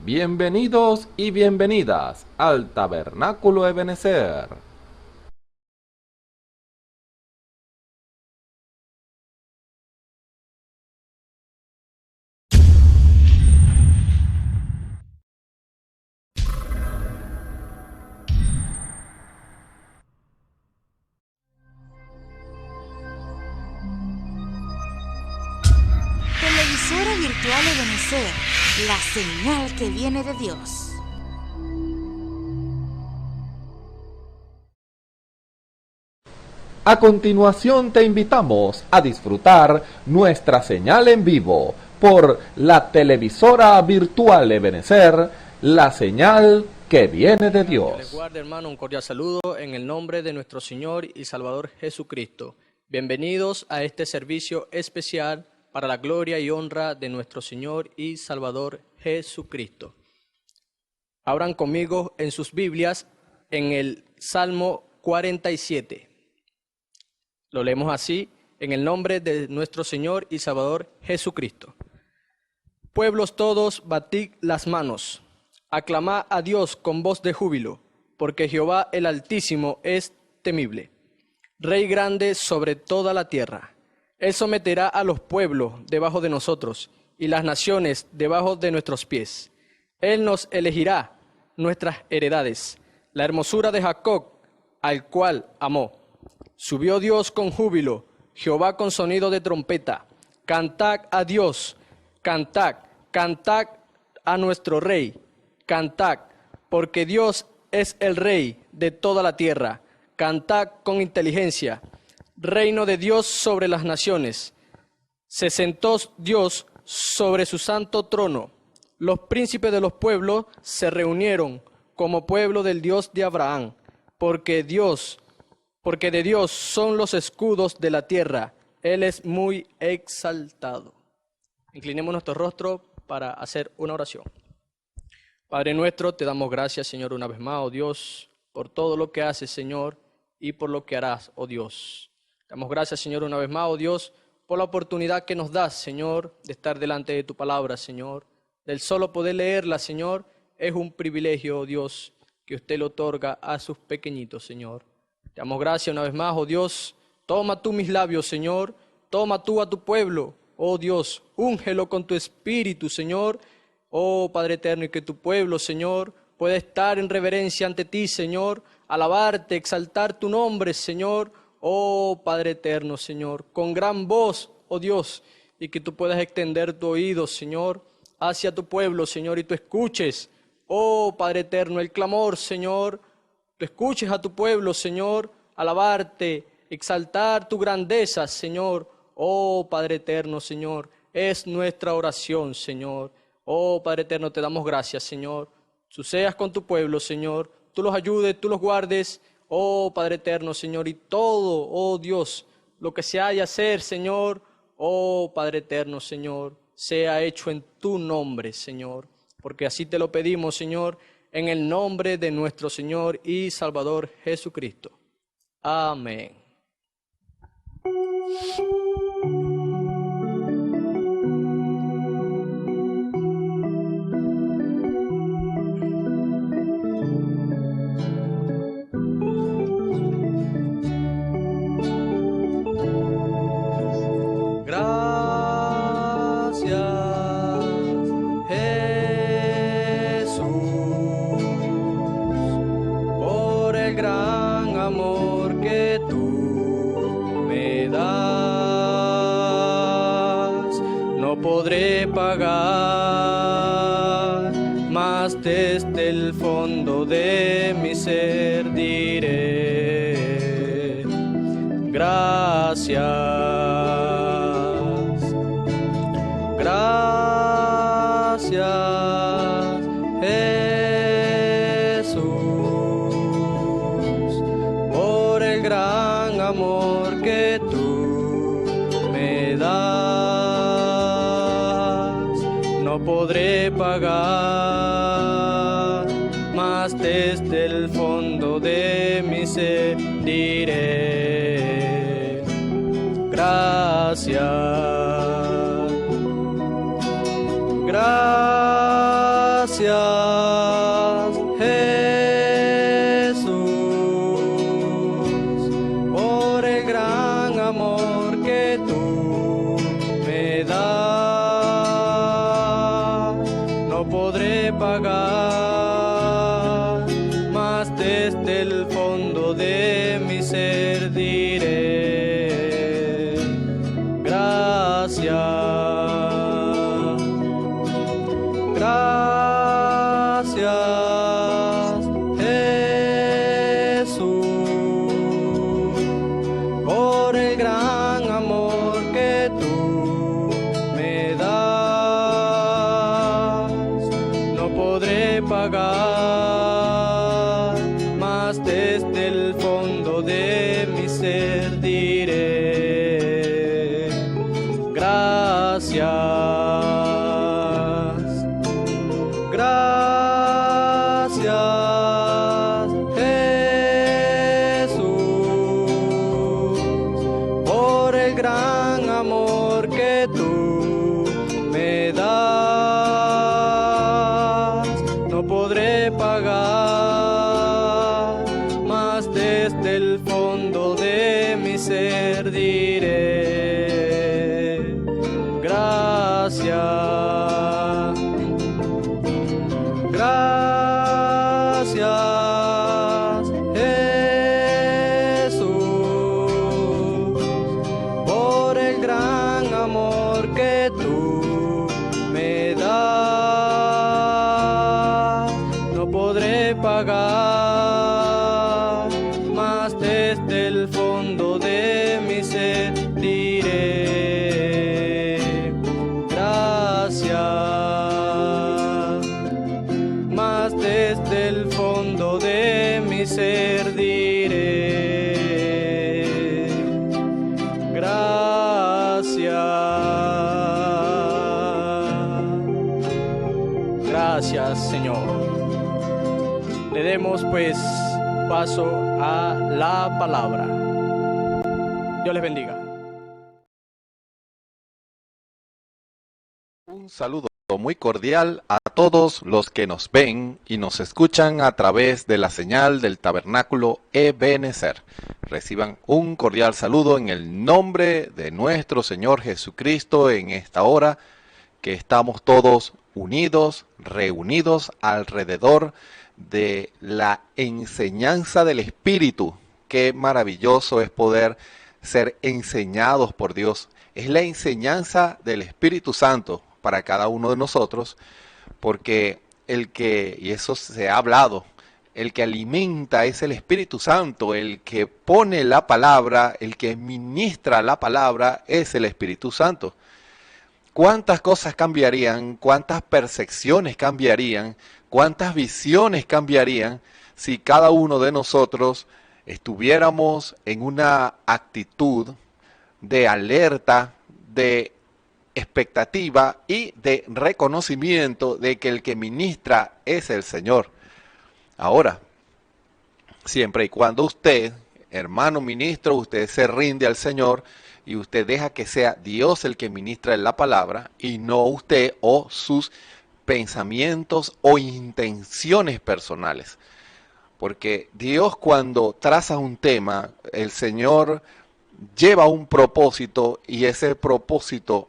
Bienvenidos y bienvenidas al Tabernáculo Ebenezer. Televisora virtual Ebenezer, la señal que viene de Dios. A continuación te invitamos a disfrutar nuestra señal en vivo por la televisora virtual Ebenezer, la señal que viene de Dios. Que les guarde, hermano, un cordial saludo en el nombre de nuestro Señor y Salvador Jesucristo. Bienvenidos a este servicio especial para la gloria y honra de nuestro Señor y Salvador Jesucristo. Abran conmigo en sus Biblias en el Salmo 47. Lo leemos así, en el nombre de nuestro Señor y Salvador Jesucristo. Pueblos todos, batid las manos, aclamad a Dios con voz de júbilo, porque Jehová el Altísimo es temible, Rey grande sobre toda la tierra. Él someterá a los pueblos debajo de nosotros, y las naciones debajo de nuestros pies. Él nos elegirá nuestras heredades, la hermosura de Jacob, al cual amó. Subió Dios con júbilo, Jehová con sonido de trompeta. Cantad a Dios, cantad, cantad a nuestro Rey. Cantad, porque Dios es el Rey de toda la tierra. Cantad con inteligencia. Reino de Dios sobre las naciones. Se sentó Dios sobre su santo trono. Los príncipes de los pueblos se reunieron como pueblo del Dios de Abraham, porque de Dios son los escudos de la tierra. Él es muy exaltado. Inclinemos nuestro rostro para hacer una oración. Padre nuestro, te damos gracias, Señor, una vez más, oh Dios, por todo lo que haces, Señor, y por lo que harás, oh Dios. Damos gracias, Señor, una vez más, oh Dios, por la oportunidad que nos das, Señor, de estar delante de tu palabra, Señor. Del solo poder leerla, Señor, es un privilegio, oh Dios, que usted le otorga a sus pequeñitos, Señor. Te damos gracias una vez más, oh Dios. Toma tú mis labios, Señor. Toma tú a tu pueblo, oh Dios. Úngelo con tu espíritu, Señor. Oh Padre eterno, y que tu pueblo, Señor, pueda estar en reverencia ante ti, Señor. Alabarte, exaltar tu nombre, Señor. Oh Padre eterno, Señor. Con gran voz, oh Dios. Y que tú puedas extender tu oído, Señor, hacia tu pueblo, Señor. Y tú escuches, oh Padre eterno, el clamor, Señor. Tú escuches a tu pueblo, Señor, alabarte, exaltar tu grandeza, Señor. Oh Padre eterno, Señor, es nuestra oración, Señor. Oh Padre eterno, te damos gracias, Señor. Tú seas con tu pueblo, Señor. Tú los ayudes, tú los guardes. Oh Padre eterno, Señor, y todo, oh Dios, lo que se haya hacer, Señor. Oh Padre eterno, Señor, sea hecho en tu nombre, Señor. Porque así te lo pedimos, Señor, en el nombre de nuestro Señor y Salvador Jesucristo. Amén. Podré pagar, mas desde el fondo de mi ser diré gracias, gracias Jesús, por el gran amor que tú me das. No podré pagar, mas desde el fondo de mi ser diré gracias, gracias Jesús, por el gran amor que tú me das. No podré pagar, mas desde el fondo de mi ser diré gracias. Gracias, Jesús, por el gran amor que tú me das. No podré pagar, mas desde el fondo de mi ser diré gracias. Gracias, Jesús, por el gran amor que tú me das. No podré pagar, mas desde el fondo de mi ser diré gracias. Gracias, Jesús, por el gran amor que tú me das. No podré pagar, mas desde el fondo de mi ser diré gracias. Desde el fondo de mi ser diré gracias. Gracias, Señor. Le demos pues paso a la palabra. Dios les bendiga. Un saludo muy cordial a todos los que nos ven y nos escuchan a través de la señal del Tabernáculo Ebenezer. Reciban un cordial saludo en el nombre de nuestro Señor Jesucristo en esta hora que estamos todos unidos, reunidos alrededor de la enseñanza del Espíritu. Qué maravilloso es poder ser enseñados por Dios. Es la enseñanza del Espíritu Santo para cada uno de nosotros, porque y eso se ha hablado, el que alimenta es el Espíritu Santo, el que pone la palabra, el que ministra la palabra es el Espíritu Santo. ¿Cuántas cosas cambiarían? ¿Cuántas percepciones cambiarían? ¿Cuántas visiones cambiarían si cada uno de nosotros estuviéramos en una actitud de alerta, de expectativa y de reconocimiento de que el que ministra es el Señor? Ahora, siempre y cuando usted, hermano ministro, usted se rinde al Señor y usted deja que sea Dios el que ministra la palabra y no usted o sus pensamientos o intenciones personales. Porque Dios, cuando traza un tema, el Señor lleva un propósito y ese propósito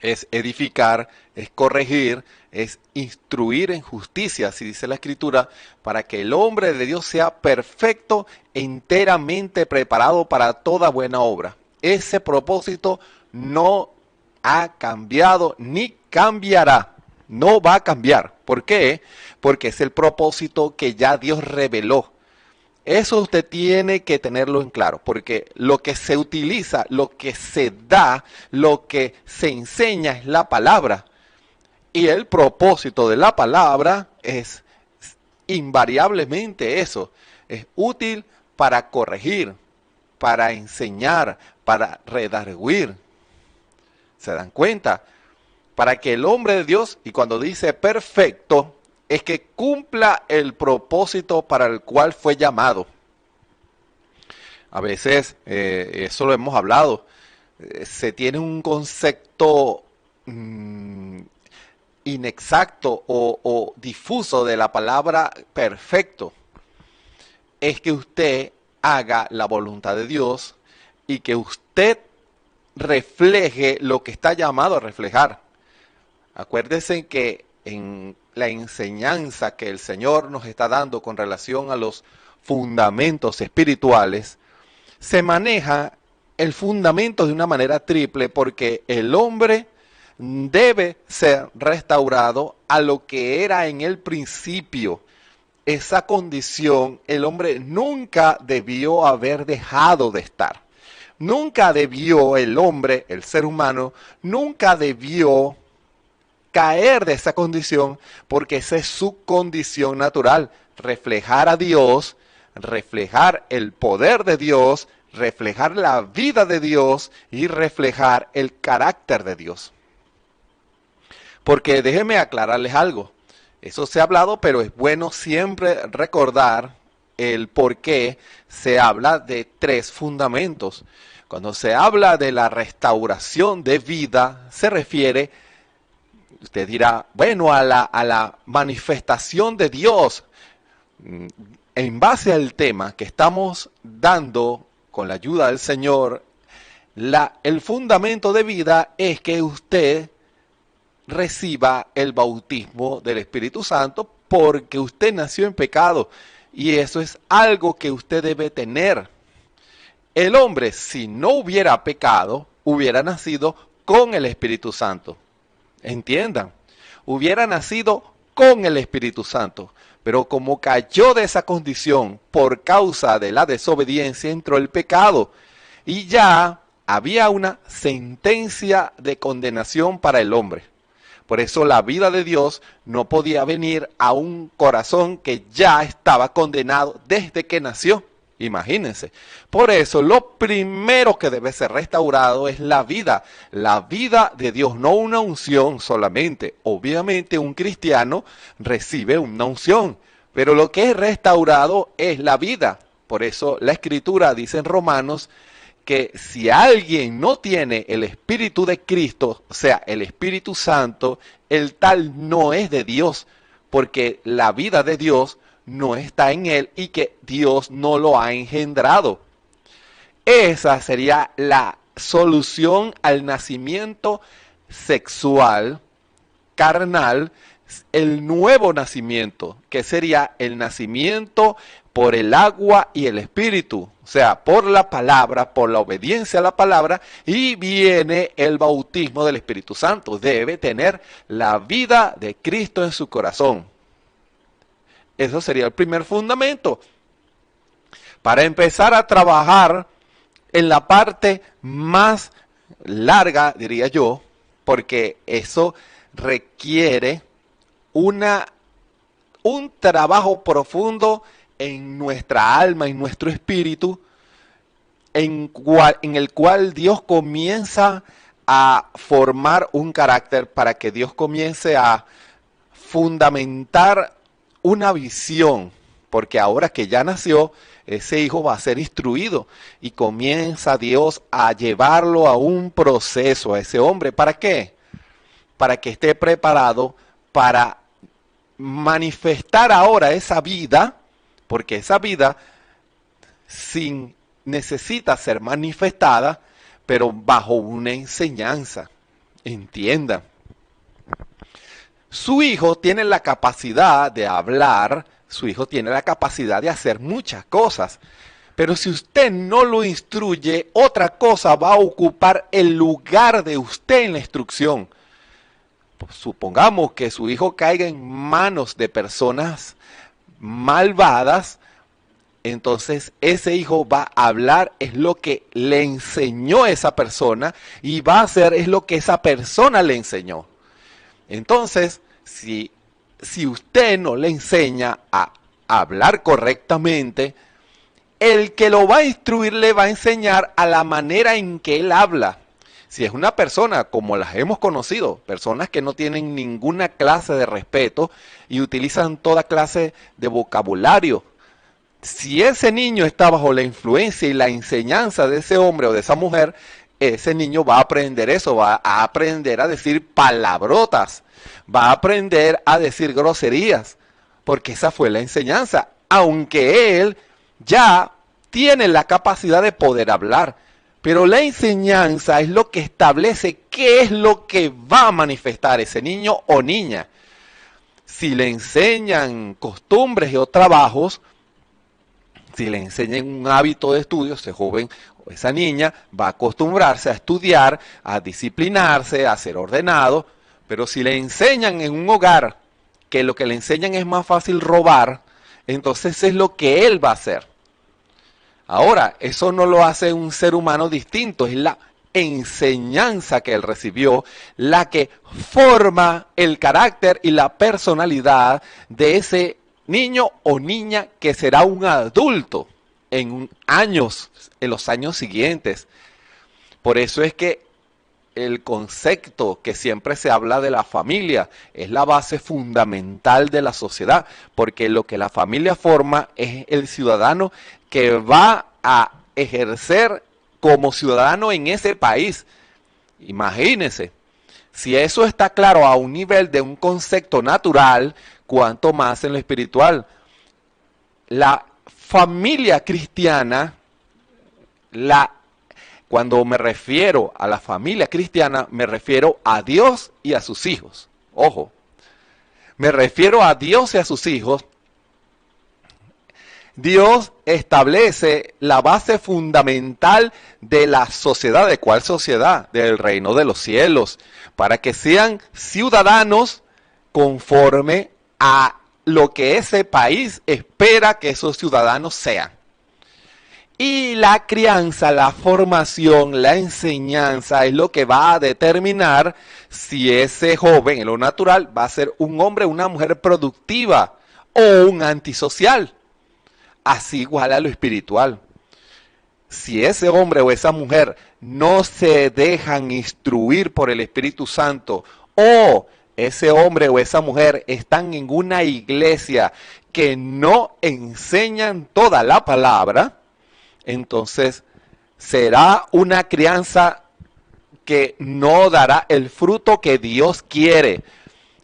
es edificar, es corregir, es instruir en justicia, así dice la Escritura, para que el hombre de Dios sea perfecto, enteramente preparado para toda buena obra. Ese propósito no ha cambiado ni cambiará, no va a cambiar. ¿Por qué? Porque es el propósito que ya Dios reveló. Eso usted tiene que tenerlo en claro, porque lo que se utiliza, lo que se da, lo que se enseña es la palabra. Y el propósito de la palabra es invariablemente eso. Es útil para corregir, para enseñar, para redarguir. ¿Se dan cuenta? Para que el hombre de Dios, y cuando dice perfecto, es que cumpla el propósito para el cual fue llamado. A veces, eso lo hemos hablado, se tiene un concepto inexacto o difuso de la palabra perfecto es que usted haga la voluntad de Dios y que usted refleje lo que está llamado a reflejar. Acuérdense que en la enseñanza que el Señor nos está dando con relación a los fundamentos espirituales, se maneja el fundamento de una manera triple, porque el hombre debe ser restaurado a lo que era en el principio. Esa condición el hombre nunca debió haber dejado de estar. Nunca debió el hombre, el ser humano, nunca debió caer de esa condición, porque esa es su condición natural. Reflejar a Dios, reflejar el poder de Dios, reflejar la vida de Dios y reflejar el carácter de Dios. Porque déjenme aclararles algo. Eso se ha hablado, pero es bueno siempre recordar el por qué se habla de 3 fundamentos. Cuando se habla de la restauración de vida, se refiere, usted dirá, bueno, a la manifestación de Dios. En base al tema que estamos dando con la ayuda del Señor, el fundamento de vida es que usted reciba el bautismo del Espíritu Santo, porque usted nació en pecado y eso es algo que usted debe tener. El hombre, si no hubiera pecado, hubiera nacido con el Espíritu Santo. Entiendan, hubiera nacido con el Espíritu Santo, pero como cayó de esa condición por causa de la desobediencia, entró el pecado y ya había una sentencia de condenación para el hombre. Por eso la vida de Dios no podía venir a un corazón que ya estaba condenado desde que nació. Imagínense. Por eso lo primero que debe ser restaurado es la vida de Dios, no una unción solamente. Obviamente un cristiano recibe una unción, pero lo que es restaurado es la vida. Por eso la Escritura dice en Romanos que si alguien no tiene el Espíritu de Cristo, o sea, el Espíritu Santo, el tal no es de Dios, porque la vida de Dios no está en él y que Dios no lo ha engendrado. Esa sería la solución al nacimiento sexual, carnal, el nuevo nacimiento, que sería el nacimiento por el agua y el espíritu, o sea, por la palabra, por la obediencia a la palabra, y viene el bautismo del Espíritu Santo. Debe tener la vida de Cristo en su corazón. Eso sería el primer fundamento. Para empezar a trabajar en la parte más larga, diría yo, porque eso requiere un trabajo profundo en nuestra alma, en nuestro espíritu, en el cual Dios comienza a formar un carácter, para que Dios comience a fundamentar una visión, porque ahora que ya nació, ese hijo va a ser instruido y comienza Dios a llevarlo a un proceso, a ese hombre. ¿Para qué? Para que esté preparado para manifestar ahora esa vida, porque esa vida necesita ser manifestada, pero bajo una enseñanza. Entiendan. Su hijo tiene la capacidad de hablar, su hijo tiene la capacidad de hacer muchas cosas, pero si usted no lo instruye, otra cosa va a ocupar el lugar de usted en la instrucción. Pues supongamos que su hijo caiga en manos de personas malvadas, entonces ese hijo va a hablar es lo que le enseñó esa persona y va a hacer es lo que esa persona le enseñó. Entonces, si usted no le enseña a hablar correctamente, el que lo va a instruir le va a enseñar a la manera en que él habla. Si es una persona como las hemos conocido, personas que no tienen ninguna clase de respeto y utilizan toda clase de vocabulario, si ese niño está bajo la influencia y la enseñanza de ese hombre o de esa mujer, ese niño va a aprender eso, va a aprender a decir palabrotas, va a aprender a decir groserías, porque esa fue la enseñanza, aunque él ya tiene la capacidad de poder hablar. Pero la enseñanza es lo que establece qué es lo que va a manifestar ese niño o niña. Si le enseñan costumbres o trabajos, si le enseñan un hábito de estudio, ese joven o esa niña va a acostumbrarse a estudiar, a disciplinarse, a ser ordenado. Pero si le enseñan en un hogar que lo que le enseñan es más fácil robar, entonces es lo que él va a hacer. Ahora, eso no lo hace un ser humano distinto, es la enseñanza que él recibió la que forma el carácter y la personalidad de ese niño o niña que será un adulto en los años siguientes. Por eso es que el concepto que siempre se habla de la familia es la base fundamental de la sociedad, porque lo que la familia forma es el ciudadano que va a ejercer como ciudadano en ese país. Imagínense, si eso está claro a un nivel de un concepto natural, cuanto más en lo espiritual. La familia cristiana, cuando me refiero a la familia cristiana, me refiero a Dios y a sus hijos. Ojo, me refiero a Dios y a sus hijos. Dios establece la base fundamental de la sociedad. ¿De cuál sociedad? Del reino de los cielos, para que sean ciudadanos conforme a lo que ese país espera que esos ciudadanos sean. Y la crianza, la formación, la enseñanza es lo que va a determinar si ese joven en lo natural va a ser un hombre o una mujer productiva o un antisocial. Así igual a lo espiritual. Si ese hombre o esa mujer no se dejan instruir por el Espíritu Santo, o ese hombre o esa mujer están en una iglesia que no enseñan toda la palabra, entonces será una crianza que no dará el fruto que Dios quiere.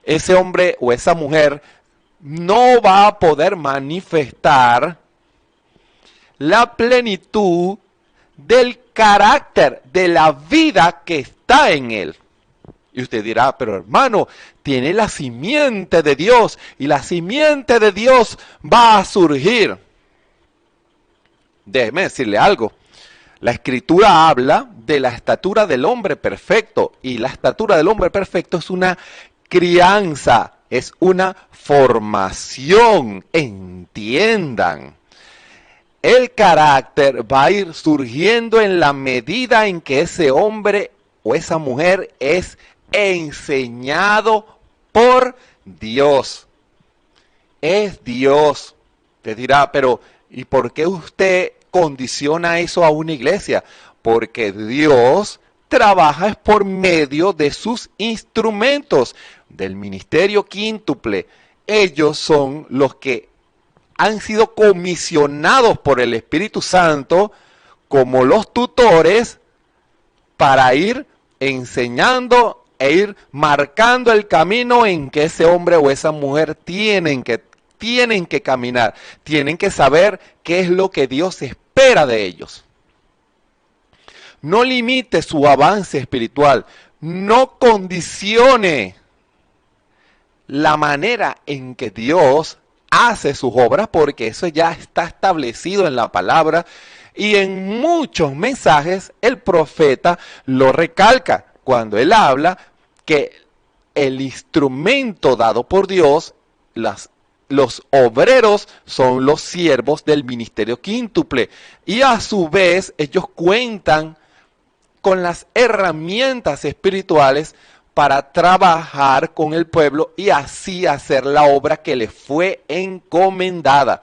Ese hombre o esa mujer no va a poder manifestar la plenitud del carácter, de la vida que está en él. Y usted dirá, pero hermano, tiene la simiente de Dios y la simiente de Dios va a surgir. Déjeme decirle algo. La Escritura habla de la estatura del hombre perfecto y la estatura del hombre perfecto es una crianza, es una formación, entiendan. El carácter va a ir surgiendo en la medida en que ese hombre o esa mujer es enseñado por Dios. Es Dios. Te dirá, pero ¿y por qué usted condiciona eso a una iglesia? Porque Dios trabaja es por medio de sus instrumentos, del ministerio quíntuple. Ellos son los que han sido comisionados por el Espíritu Santo como los tutores para ir enseñando e ir marcando el camino en que ese hombre o esa mujer tienen que caminar, tienen que saber qué es lo que Dios espera de ellos. No limite su avance espiritual, no condicione la manera en que Dios hace sus obras, porque eso ya está establecido en la palabra y en muchos mensajes el profeta lo recalca cuando él habla que el instrumento dado por Dios, los obreros son los siervos del ministerio quíntuple y a su vez ellos cuentan con las herramientas espirituales para trabajar con el pueblo y así hacer la obra que le fue encomendada.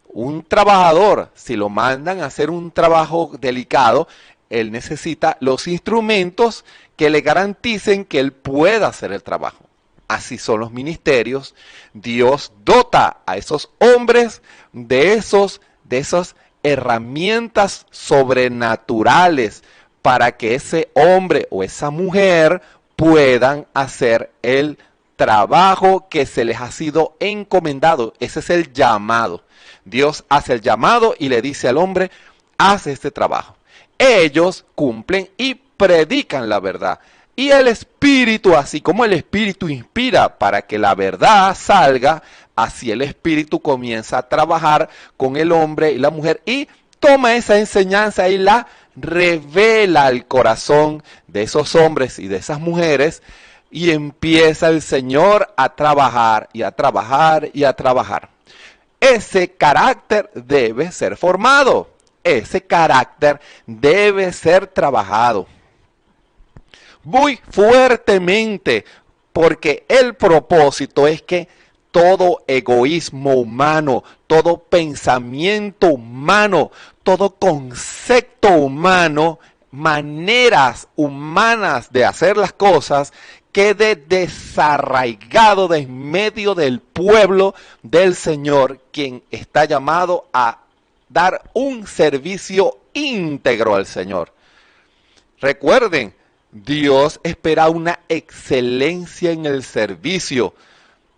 Un trabajador, si lo mandan a hacer un trabajo delicado, él necesita los instrumentos que le garanticen que él pueda hacer el trabajo. Así son los ministerios. Dios dota a esos hombres de esas herramientas sobrenaturales para que ese hombre o esa mujer puedan hacer el trabajo que se les ha sido encomendado. Ese es el llamado. Dios hace el llamado y le dice al hombre, haz este trabajo. Ellos cumplen y predican la verdad. Y el Espíritu, así como el Espíritu inspira para que la verdad salga, así el Espíritu comienza a trabajar con el hombre y la mujer y toma esa enseñanza y la revela al corazón de esos hombres y de esas mujeres, y empieza el Señor a trabajar y a trabajar y a trabajar. Ese carácter debe ser formado, ese carácter debe ser trabajado muy fuertemente, porque el propósito es que todo egoísmo humano, todo pensamiento humano, todo concepto humano, maneras humanas de hacer las cosas, quede desarraigado de en medio del pueblo del Señor, quien está llamado a dar un servicio íntegro al Señor. Recuerden, Dios espera una excelencia en el servicio.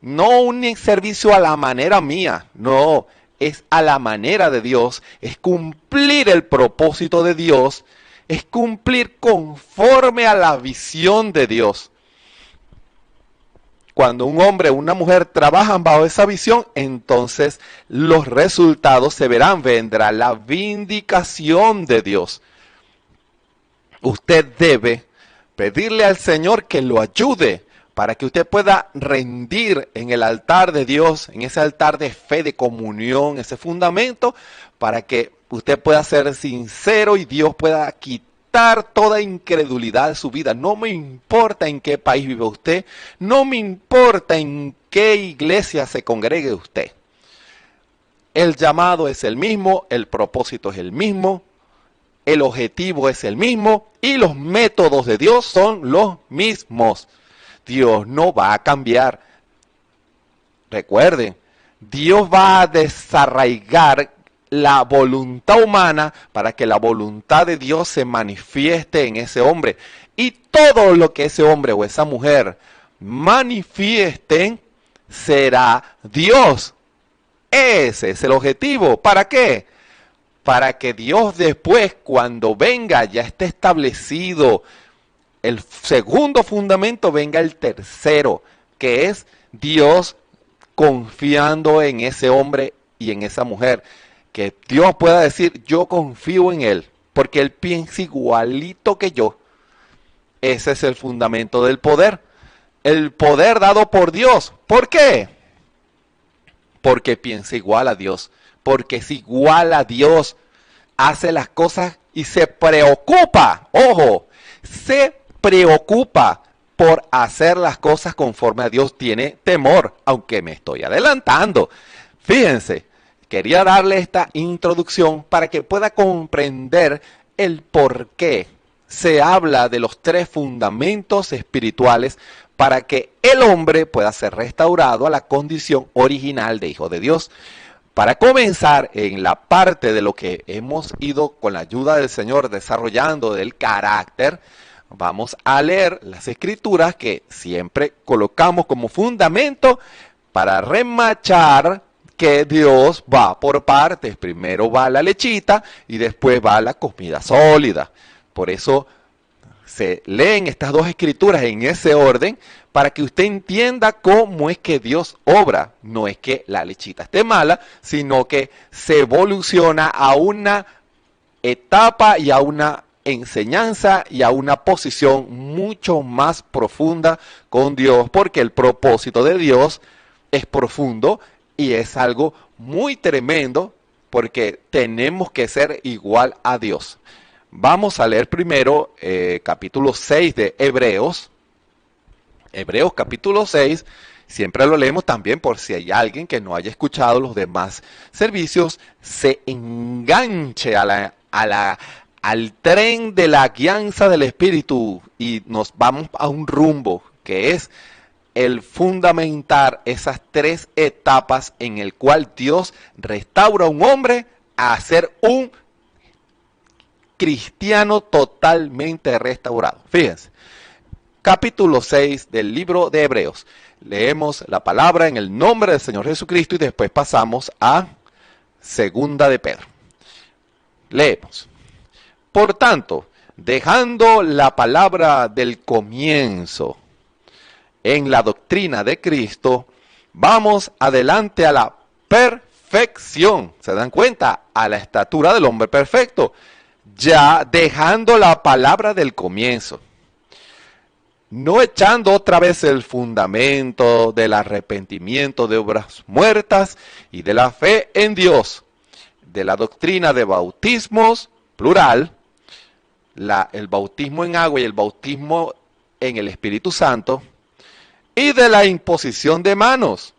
No un servicio a la manera mía, no, es a la manera de Dios, es cumplir el propósito de Dios, es cumplir conforme a la visión de Dios. Cuando un hombre o una mujer trabajan bajo esa visión, entonces los resultados se verán, vendrá la vindicación de Dios. Usted debe pedirle al Señor que lo ayude para que usted pueda rendir en el altar de Dios, en ese altar de fe, de comunión, ese fundamento, para que usted pueda ser sincero y Dios pueda quitar toda incredulidad de su vida. No me importa en qué país vive usted, no me importa en qué iglesia se congregue usted. El llamado es el mismo, el propósito es el mismo, el objetivo es el mismo y los métodos de Dios son los mismos. Dios no va a cambiar. Recuerden, Dios va a desarraigar la voluntad humana para que la voluntad de Dios se manifieste en ese hombre. Y todo lo que ese hombre o esa mujer manifiesten será Dios. Ese es el objetivo. ¿Para qué? Para que Dios después, cuando venga, ya esté establecido el segundo fundamento, venga el tercero, que es Dios confiando en ese hombre y en esa mujer. Que Dios pueda decir, yo confío en él, porque él piensa igualito que yo. Ese es el fundamento del poder. El poder dado por Dios. ¿Por qué? Porque piensa igual a Dios. Porque es igual a Dios. Hace las cosas y se preocupa. Ojo, se preocupa por hacer las cosas conforme a Dios. Tiene temor, aunque me estoy adelantando. Fíjense, quería darle esta introducción para que pueda comprender el por qué se habla de los tres fundamentos espirituales para que el hombre pueda ser restaurado a la condición original de hijo de Dios. Para comenzar, en la parte de lo que hemos ido con la ayuda del Señor desarrollando del carácter, vamos a leer las escrituras que siempre colocamos como fundamento para remachar que Dios va por partes. Primero va la lechita y después va la comida sólida. Por eso se leen estas dos escrituras en ese orden para que usted entienda cómo es que Dios obra. No es que la lechita esté mala, sino que se evoluciona a una etapa y a una enseñanza y a una posición mucho más profunda con Dios, porque el propósito de Dios es profundo y es algo muy tremendo, porque tenemos que ser igual a Dios. Vamos a leer primero capítulo 6 de Hebreos. Hebreos capítulo 6, siempre lo leemos también por si hay alguien que no haya escuchado los demás servicios, se enganche al tren de la guianza del Espíritu y nos vamos a un rumbo que es el fundamentar esas tres etapas en el cual Dios restaura a un hombre a ser un cristiano totalmente restaurado. Fíjense, capítulo 6 del libro de Hebreos. leemos la palabra en el nombre del Señor Jesucristo y después pasamos a Segunda de Pedro. Leemos. Por tanto, dejando la palabra del comienzo en la doctrina de Cristo, vamos adelante a la perfección. ¿Se dan cuenta? A la estatura del hombre perfecto. Ya dejando la palabra del comienzo. No echando otra vez el fundamento del arrepentimiento de obras muertas y de la fe en Dios, de la doctrina de bautismos, plural, el bautismo en agua y el bautismo en el Espíritu Santo, y de la imposición de manos,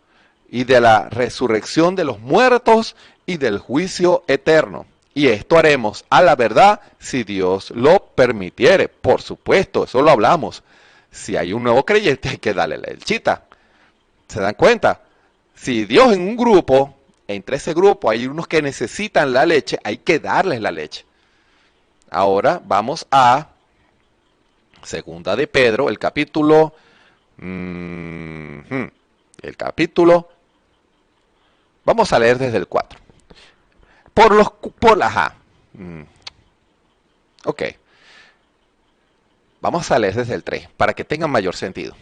y de la resurrección de los muertos y del juicio eterno. Y esto haremos a la verdad si Dios lo permitiere. Por supuesto, eso lo hablamos. Si hay un nuevo creyente hay que darle la lechita. ¿Se dan cuenta? Si Dios en un grupo, entre ese grupo hay unos que necesitan la leche, hay que darles la leche. Ahora vamos a Segunda de Pedro, el capítulo... Vamos a leer desde el 4. Ok. Vamos a leer desde el 3, para que tengan mayor sentido.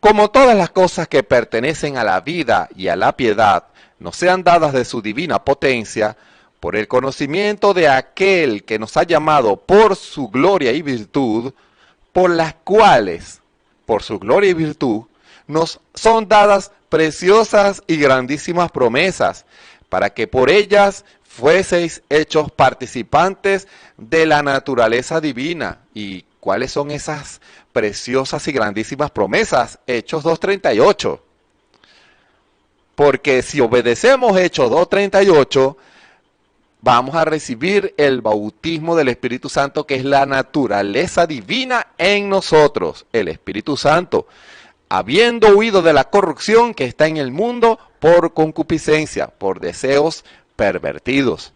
Como todas las cosas que pertenecen a la vida y a la piedad nos sean dadas de su divina potencia, por el conocimiento de aquel que nos ha llamado por su gloria y virtud, por las cuales, por su gloria y virtud, nos son dadas preciosas y grandísimas promesas, para que por ellas fueseis hechos participantes de la naturaleza divina. ¿Y cuáles son esas preciosas y grandísimas promesas? Hechos 2:38. Porque si obedecemos Hechos 2:38, vamos a recibir el bautismo del Espíritu Santo, que es la naturaleza divina en nosotros, el Espíritu Santo, habiendo huido de la corrupción que está en el mundo por concupiscencia, por deseos pervertidos.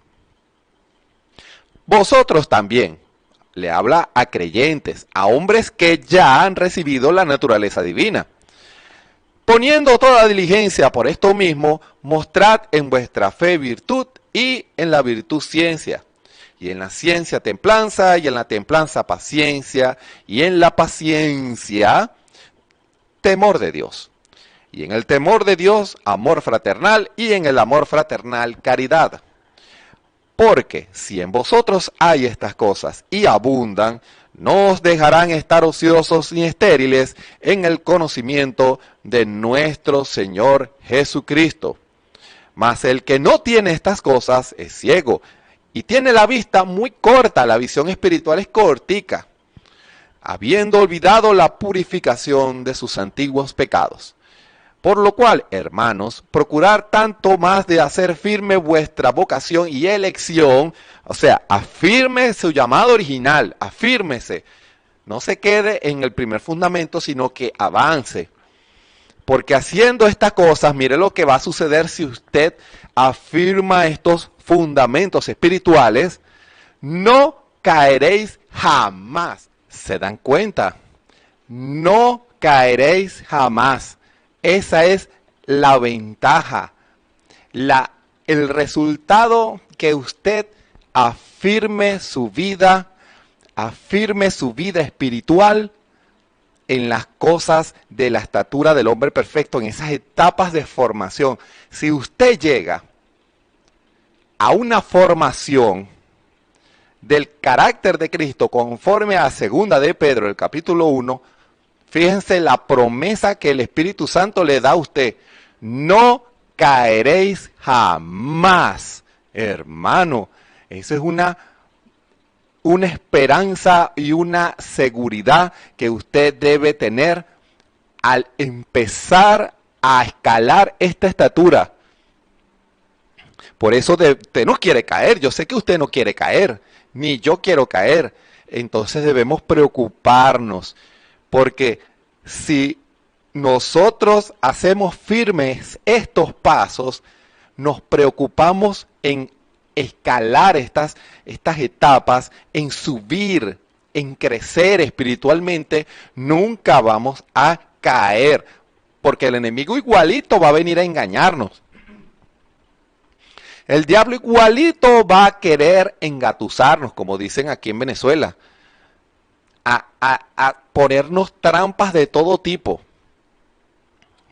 Vosotros también, le habla a creyentes, a hombres que ya han recibido la naturaleza divina. Poniendo toda diligencia por esto mismo, mostrad en vuestra fe virtud y en la virtud ciencia, y en la ciencia templanza, y en la templanza paciencia, y en la paciencia temor de Dios, y en el temor de Dios amor fraternal, y en el amor fraternal caridad. Porque si en vosotros hay estas cosas y abundan, no os dejarán estar ociosos ni estériles en el conocimiento de nuestro Señor Jesucristo. Mas el que no tiene estas cosas es ciego y tiene la vista muy corta, la visión espiritual es cortica, habiendo olvidado la purificación de sus antiguos pecados. Por lo cual, hermanos, procurad tanto más de hacer firme vuestra vocación y elección, o sea, afirme su llamado original, afírmese, no se quede en el primer fundamento, sino que avance. Porque haciendo estas cosas, mire lo que va a suceder si usted afirma estos fundamentos espirituales, no caeréis jamás. ¿Se dan cuenta? No caeréis jamás. Esa es la ventaja, el resultado que usted afirme su vida espiritual en las cosas de la estatura del hombre perfecto, en esas etapas de formación. Si usted llega a una formación del carácter de Cristo conforme a Segunda de Pedro, el capítulo 1, fíjense la promesa que el Espíritu Santo le da a usted. No caeréis jamás, hermano. Eso es una esperanza y una seguridad que usted debe tener al empezar a escalar esta estatura. Por eso usted no quiere caer. Yo sé que usted no quiere caer, ni yo quiero caer. Entonces debemos preocuparnos. Porque si nosotros hacemos firmes estos pasos, nos preocupamos en escalar estas etapas, en subir, en crecer espiritualmente, nunca vamos a caer. porque el enemigo igualito va a venir a engañarnos. El diablo igualito va a querer engatusarnos, como dicen aquí en Venezuela, a ponernos trampas de todo tipo.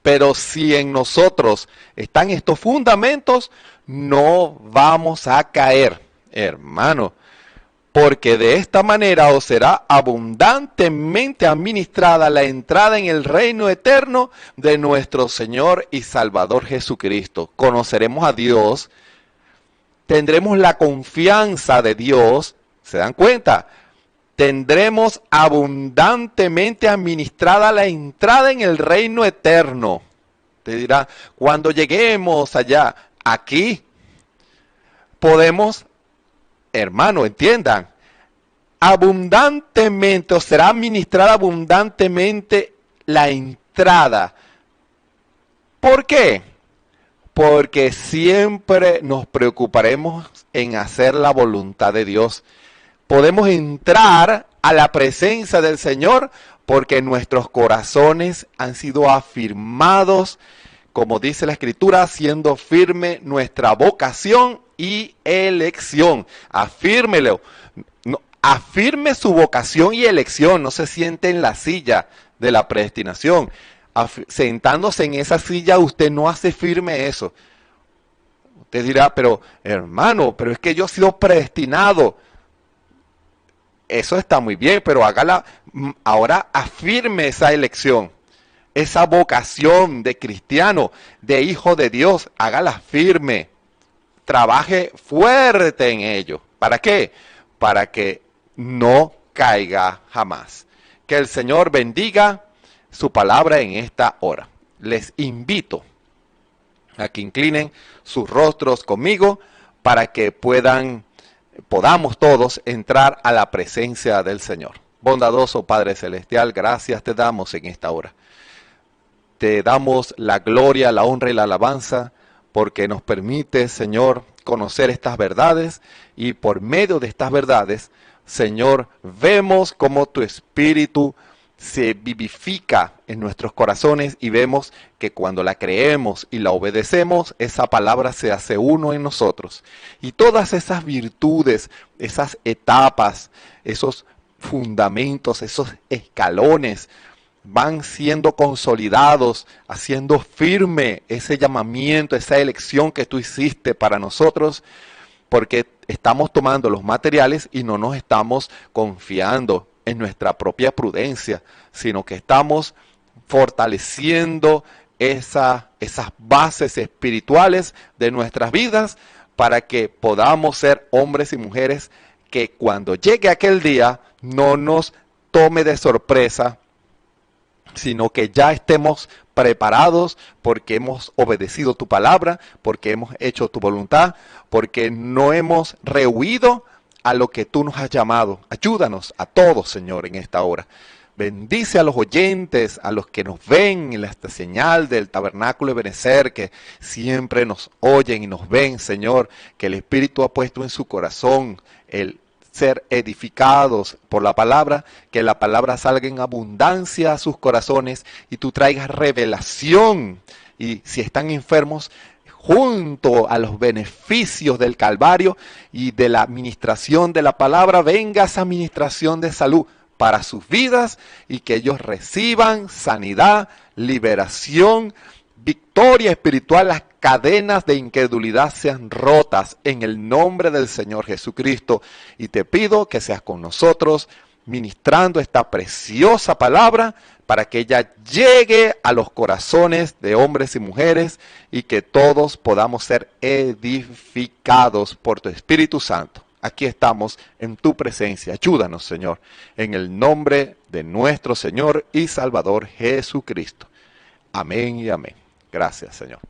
Pero si en nosotros están estos fundamentos, no vamos a caer, hermano. Porque de esta manera os será abundantemente administrada la entrada en el reino eterno de nuestro Señor y Salvador Jesucristo. Conoceremos a Dios, tendremos la confianza de Dios, ¿se dan cuenta? Tendremos abundantemente administrada la entrada en el reino eterno. Te dirá, cuando lleguemos allá, aquí, podemos, hermano, entiendan, abundantemente, o será administrada abundantemente la entrada. ¿Por qué? Porque siempre nos preocuparemos en hacer la voluntad de Dios. Podemos entrar a la presencia del Señor porque nuestros corazones han sido afirmados, como dice la Escritura, haciendo firme nuestra vocación y elección. Afírmelo. No, afirme su vocación y elección. No se siente en la silla de la predestinación. Sentándose en esa silla, usted no hace firme eso. Usted dirá, pero hermano, pero es que yo he sido predestinado. Eso está muy bien, pero hágala, ahora afirme esa elección, esa vocación de cristiano, de hijo de Dios, hágala firme, trabaje fuerte en ello. ¿Para qué? Para que no caiga jamás. Que el Señor bendiga su palabra en esta hora. Les invito a que inclinen sus rostros conmigo para que podamos todos entrar a la presencia del Señor. Bondadoso Padre Celestial, gracias te damos en esta hora. Te damos la gloria, la honra y la alabanza porque nos permite, Señor, conocer estas verdades y por medio de estas verdades, Señor, vemos cómo tu Espíritu se vivifica en nuestros corazones y vemos que cuando la creemos y la obedecemos, esa palabra se hace uno en nosotros. Y todas esas virtudes, esas etapas, esos fundamentos, esos escalones, van siendo consolidados, haciendo firme ese llamamiento, esa elección que tú hiciste para nosotros, porque estamos tomando los materiales y no nos estamos confiando en nuestra propia prudencia, sino que estamos fortaleciendo esas bases espirituales de nuestras vidas para que podamos ser hombres y mujeres que cuando llegue aquel día no nos tome de sorpresa, sino que ya estemos preparados porque hemos obedecido tu palabra, porque hemos hecho tu voluntad, porque no hemos rehuido a lo que tú nos has llamado. Ayúdanos a todos, Señor, en esta hora. Bendice a los oyentes, a los que nos ven en esta señal del Tabernáculo de Benecer, que siempre nos oyen y nos ven, Señor, que el Espíritu ha puesto en su corazón el ser edificados por la palabra, que la palabra salga en abundancia a sus corazones y tú traigas revelación. Y si están enfermos, junto a los beneficios del Calvario y de la administración de la palabra, venga esa administración de salud para sus vidas y que ellos reciban sanidad, liberación, victoria espiritual. Las cadenas de incredulidad sean rotas en el nombre del Señor Jesucristo. Y te pido que seas con nosotros ministrando esta preciosa palabra para que ella llegue a los corazones de hombres y mujeres y que todos podamos ser edificados por tu Espíritu Santo. Aquí estamos en tu presencia. Ayúdanos, Señor, en el nombre de nuestro Señor y Salvador Jesucristo. Amén y amén. Gracias, Señor.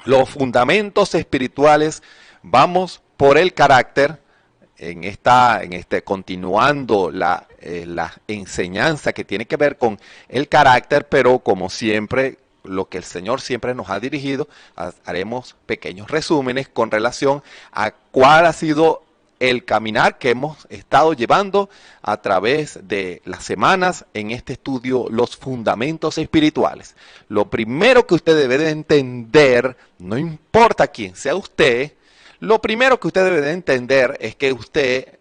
Los fundamentos espirituales, vamos por el carácter. Continuando la enseñanza que tiene que ver con el carácter, pero como siempre, lo que el Señor siempre nos ha dirigido, haremos pequeños resúmenes con relación a cuál ha sido el caminar que hemos estado llevando a través de las semanas en este estudio, los fundamentos espirituales. Lo primero que usted debe de entender, no importa quién sea usted, lo primero que usted debe de entender es que usted,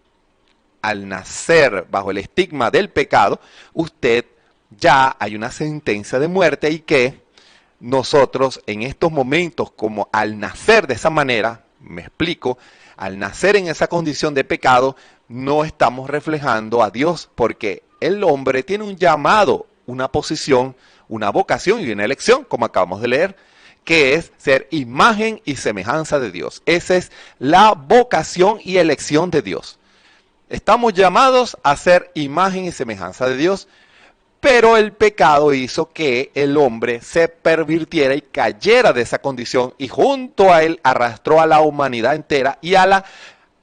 al nacer bajo el estigma del pecado, usted ya hay una sentencia de muerte y que nosotros en estos momentos, como al nacer de esa manera, me explico, al nacer en esa condición de pecado, no estamos reflejando a Dios, porque el hombre tiene un llamado, una posición, una vocación y una elección, como acabamos de leer, que es ser imagen y semejanza de Dios. Esa es la vocación y elección de Dios. Estamos llamados a ser imagen y semejanza de Dios, pero el pecado hizo que el hombre se pervirtiera y cayera de esa condición y junto a él arrastró a la humanidad entera y a la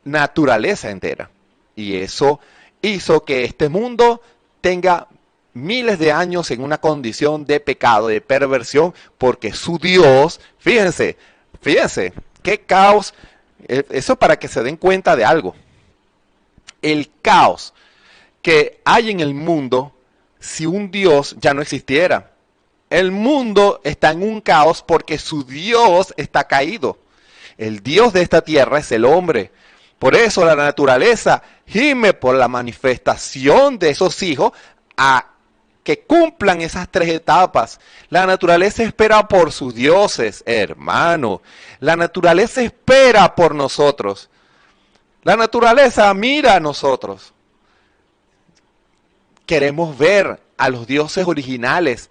naturaleza entera. Y eso hizo que este mundo tenga miles de años en una condición de pecado, de perversión, porque su Dios, fíjense, qué caos, eso para que se den cuenta de algo. El caos que hay en el mundo, si un Dios ya no existiera. El mundo está en un caos porque su Dios está caído. El Dios de esta tierra es el hombre. Por eso la naturaleza gime por la manifestación de esos hijos a que cumplan esas tres etapas. La naturaleza espera por sus dioses, hermano. La naturaleza espera por nosotros. La naturaleza mira a nosotros. Queremos ver a los dioses originales,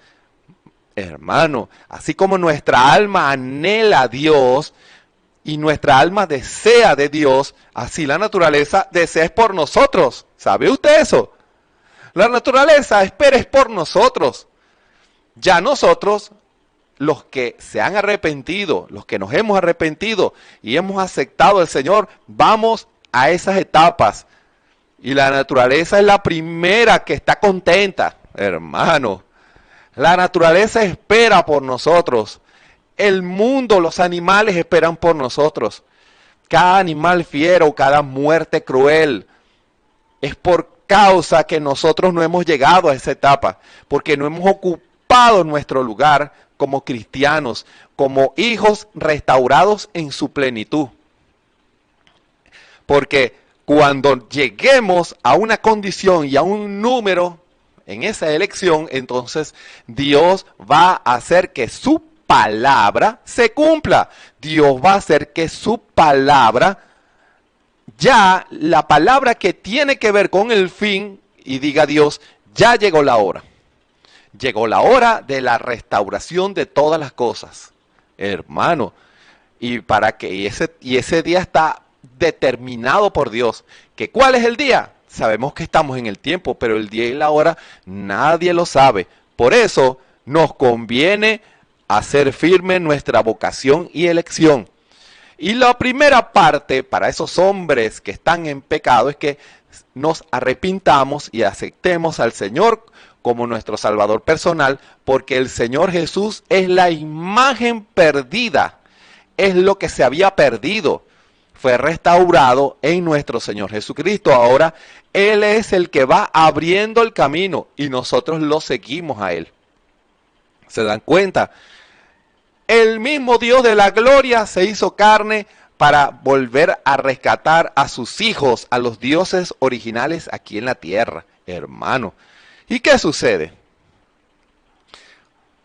hermano. Así como nuestra alma anhela a Dios y nuestra alma desea de Dios, así la naturaleza desea por nosotros. ¿Sabe usted eso? La naturaleza espera es por nosotros. Ya nosotros, los que se han arrepentido, los que nos hemos arrepentido y hemos aceptado al Señor, vamos a esas etapas. Y la naturaleza es la primera que está contenta, hermano. La naturaleza espera por nosotros. El mundo, los animales esperan por nosotros. Cada animal fiero, cada muerte cruel, es por causa que nosotros no hemos llegado a esa etapa, porque no hemos ocupado nuestro lugar como cristianos, como hijos restaurados en su plenitud. Porque cuando lleguemos a una condición y a un número en esa elección, entonces Dios va a hacer que su palabra se cumpla. Dios va a hacer que su palabra, ya la palabra que tiene que ver con el fin, y diga Dios, ya llegó la hora. Llegó la hora de la restauración de todas las cosas, hermano. Y para que ese día está determinado por Dios. ¿Que cuál es el día? Sabemos que estamos en el tiempo, pero el día y la hora nadie lo sabe. Por eso nos conviene hacer firme nuestra vocación y elección. Y la primera parte para esos hombres que están en pecado es que nos arrepintamos y aceptemos al Señor como nuestro Salvador personal, porque el Señor Jesús es la imagen perdida, es lo que se había perdido. Fue restaurado en nuestro Señor Jesucristo. Ahora Él es el que va abriendo el camino y nosotros lo seguimos a Él. ¿Se dan cuenta? El mismo Dios de la gloria se hizo carne para volver a rescatar a sus hijos, a los dioses originales aquí en la tierra, hermano. ¿Y qué sucede?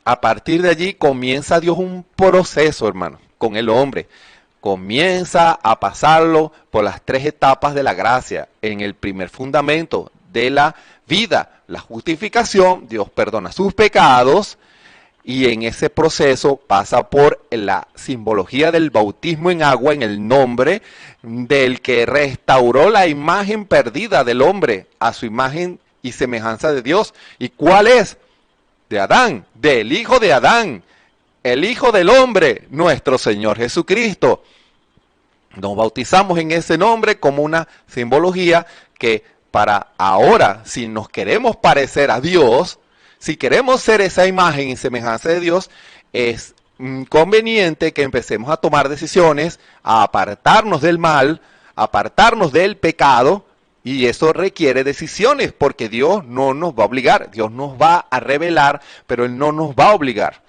A partir de allí comienza Dios un proceso, hermano, con el hombre. Comienza a pasarlo por las tres etapas de la gracia. En el primer fundamento de la vida, la justificación, Dios perdona sus pecados y en ese proceso pasa por la simbología del bautismo en agua en el nombre del que restauró la imagen perdida del hombre a su imagen y semejanza de Dios. ¿Y cuál es? De Adán, del hijo de Adán. El Hijo del Hombre, nuestro Señor Jesucristo. Nos bautizamos en ese nombre como una simbología que para ahora, si nos queremos parecer a Dios, si queremos ser esa imagen y semejanza de Dios, es conveniente que empecemos a tomar decisiones, a apartarnos del mal, apartarnos del pecado, y eso requiere decisiones, porque Dios no nos va a obligar, Dios nos va a revelar, pero Él no nos va a obligar.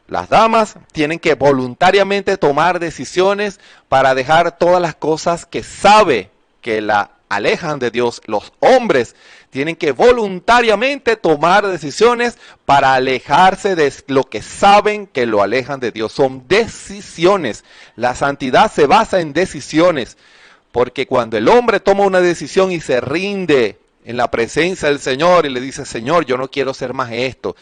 Las damas tienen que voluntariamente tomar decisiones para dejar todas las cosas que sabe que la alejan de Dios. Los hombres tienen que voluntariamente tomar decisiones para alejarse de lo que saben que lo alejan de Dios. Son decisiones. La santidad se basa en decisiones. Porque cuando el hombre toma una decisión y se rinde en la presencia del Señor y le dice, Señor, yo no quiero hacer más esto,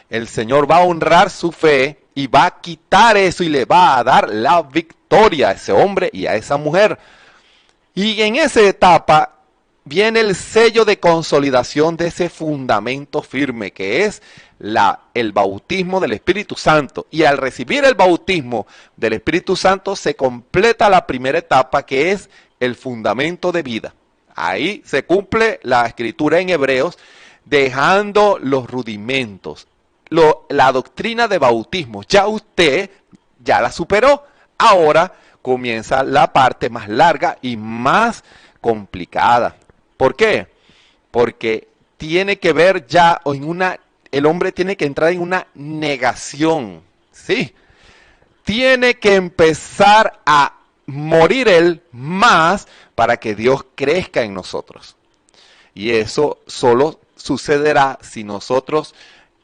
el Señor va a honrar su fe y va a quitar eso y le va a dar la victoria a ese hombre y a esa mujer. Y en esa etapa viene el sello de consolidación de ese fundamento firme que es el bautismo del Espíritu Santo. Y al recibir el bautismo del Espíritu Santo se completa la primera etapa, que es el fundamento de vida. Ahí se cumple la escritura en Hebreos, dejando los rudimentos. La doctrina de bautismo, ya usted ya la superó. Ahora comienza la parte más larga y más complicada. ¿Por qué? Porque tiene que ver ya el hombre tiene que entrar en una negación. Sí, tiene que empezar a morir él más para que Dios crezca en nosotros. Y eso solo sucederá si nosotros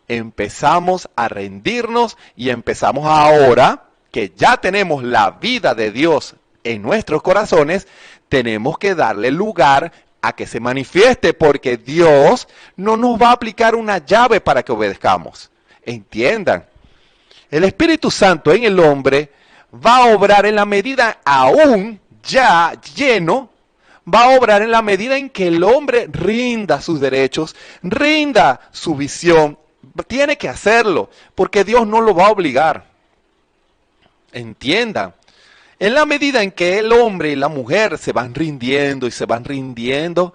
empezamos a rendirnos y empezamos ahora que ya tenemos la vida de Dios en nuestros corazones, tenemos que darle lugar a que se manifieste, porque Dios no nos va a aplicar una llave para que obedezcamos. Entiendan, el Espíritu Santo en el hombre va a obrar en la medida aún ya lleno, va a obrar en la medida en que el hombre rinda sus derechos, rinda su visión. Tiene que hacerlo, porque Dios no lo va a obligar. Entiendan, en la medida en que el hombre y la mujer se van rindiendo y se van rindiendo,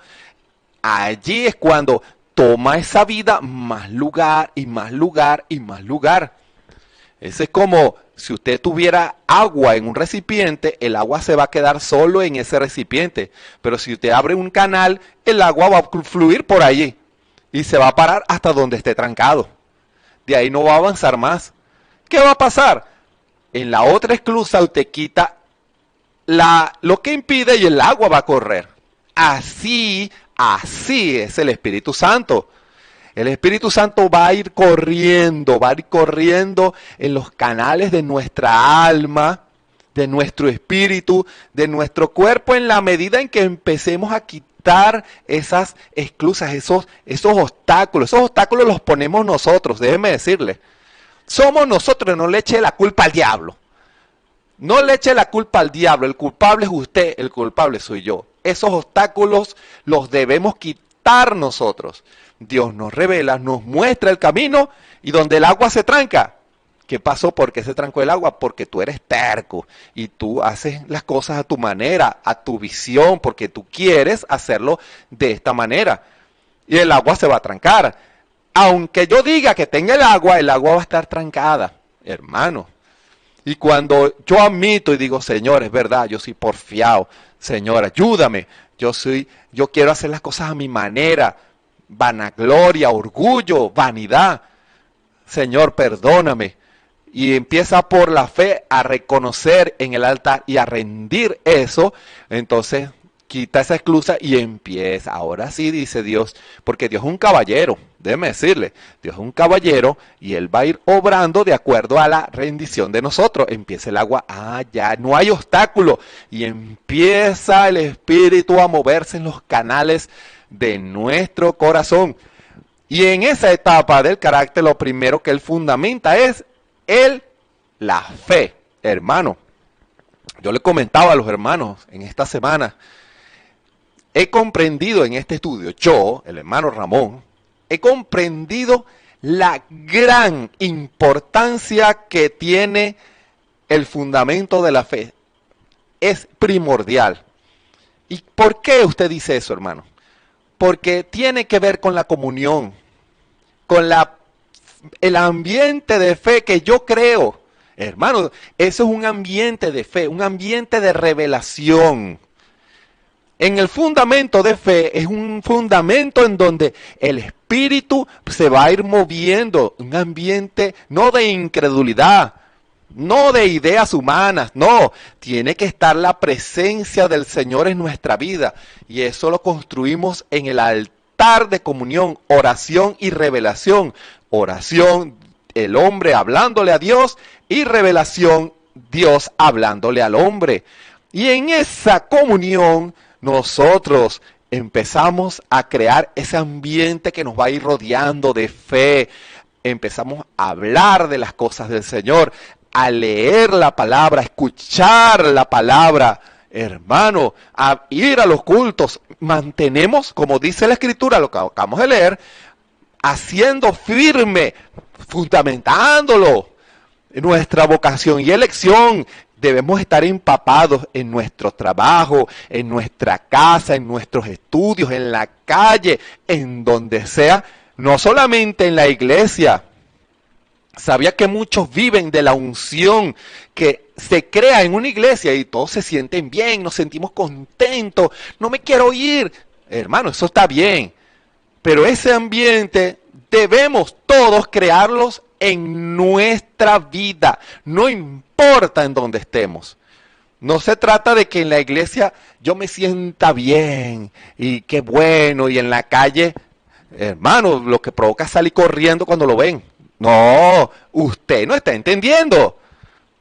allí es cuando toma esa vida más lugar y más lugar y más lugar. Eso es como si usted tuviera agua en un recipiente, el agua se va a quedar solo en ese recipiente. Pero si usted abre un canal, el agua va a fluir por allí y se va a parar hasta donde esté trancado. De ahí no va a avanzar más. ¿Qué va a pasar? En la otra esclusa usted quita lo que impide y el agua va a correr. Así es el Espíritu Santo. El Espíritu Santo va a ir corriendo en los canales de nuestra alma, de nuestro espíritu, de nuestro cuerpo, en la medida en que empecemos a quitar esas esclusas, esos obstáculos. Esos obstáculos los ponemos nosotros, déjeme decirle. Somos nosotros, no le eche la culpa al diablo. No le eche la culpa al diablo, el culpable es usted, el culpable soy yo. Esos obstáculos los debemos quitar nosotros. Dios nos revela, nos muestra el camino, y donde el agua se tranca. ¿Qué pasó? ¿Por qué se trancó el agua? Porque tú eres terco y tú haces las cosas a tu manera, a tu visión, porque tú quieres hacerlo de esta manera. Y el agua se va a trancar. Aunque yo diga que tenga el agua va a estar trancada, hermano. Y cuando yo admito y digo, Señor, es verdad, yo soy porfiado, Señor, ayúdame, yo quiero hacer las cosas a mi manera, vanagloria, orgullo, vanidad, Señor, perdóname. Y empieza por la fe a reconocer en el altar y a rendir eso, entonces quita esa esclusa y empieza. Ahora sí, dice Dios, porque Dios es un caballero, déjeme decirle, Dios es un caballero y Él va a ir obrando de acuerdo a la rendición de nosotros. Empieza el agua, ya no hay obstáculo, y empieza el Espíritu a moverse en los canales de nuestro corazón. Y en esa etapa del carácter, lo primero que Él fundamenta es la fe, hermano. Yo le comentaba a los hermanos en esta semana, he comprendido en este estudio, yo, el hermano Ramón, he comprendido la gran importancia que tiene el fundamento de la fe. Es primordial. ¿Y por qué usted dice eso, hermano? Porque tiene que ver con la comunión, con el ambiente de fe que yo creo. Hermano, eso es un ambiente de fe, un ambiente de revelación. En el fundamento de fe es un fundamento en donde el espíritu se va a ir moviendo, un ambiente no de incredulidad, no de ideas humanas, no, tiene que estar la presencia del Señor en nuestra vida y eso lo construimos en el altar de comunión, oración y revelación. Oración, el hombre hablándole a Dios y revelación, Dios hablándole al hombre. Y en esa comunión nosotros empezamos a crear ese ambiente que nos va a ir rodeando de fe. Empezamos a hablar de las cosas del Señor, a leer la palabra, a escuchar la palabra, hermano, a ir a los cultos. Mantenemos, como dice la Escritura, lo que acabamos de leer, haciendo firme, fundamentándolo, nuestra vocación y elección. Debemos estar empapados en nuestro trabajo, en nuestra casa, en nuestros estudios, en la calle, en donde sea, no solamente en la iglesia. Sabía que muchos viven de la unción que se crea en una iglesia y todos se sienten bien, nos sentimos contentos, no me quiero ir. Hermano, eso está bien, pero ese ambiente debemos todos crearlos en nuestra vida, no importa en dónde estemos. No se trata de que en la iglesia yo me sienta bien y qué bueno, y en la calle, hermano, lo que provoca es salir corriendo cuando lo ven. No, usted no está entendiendo.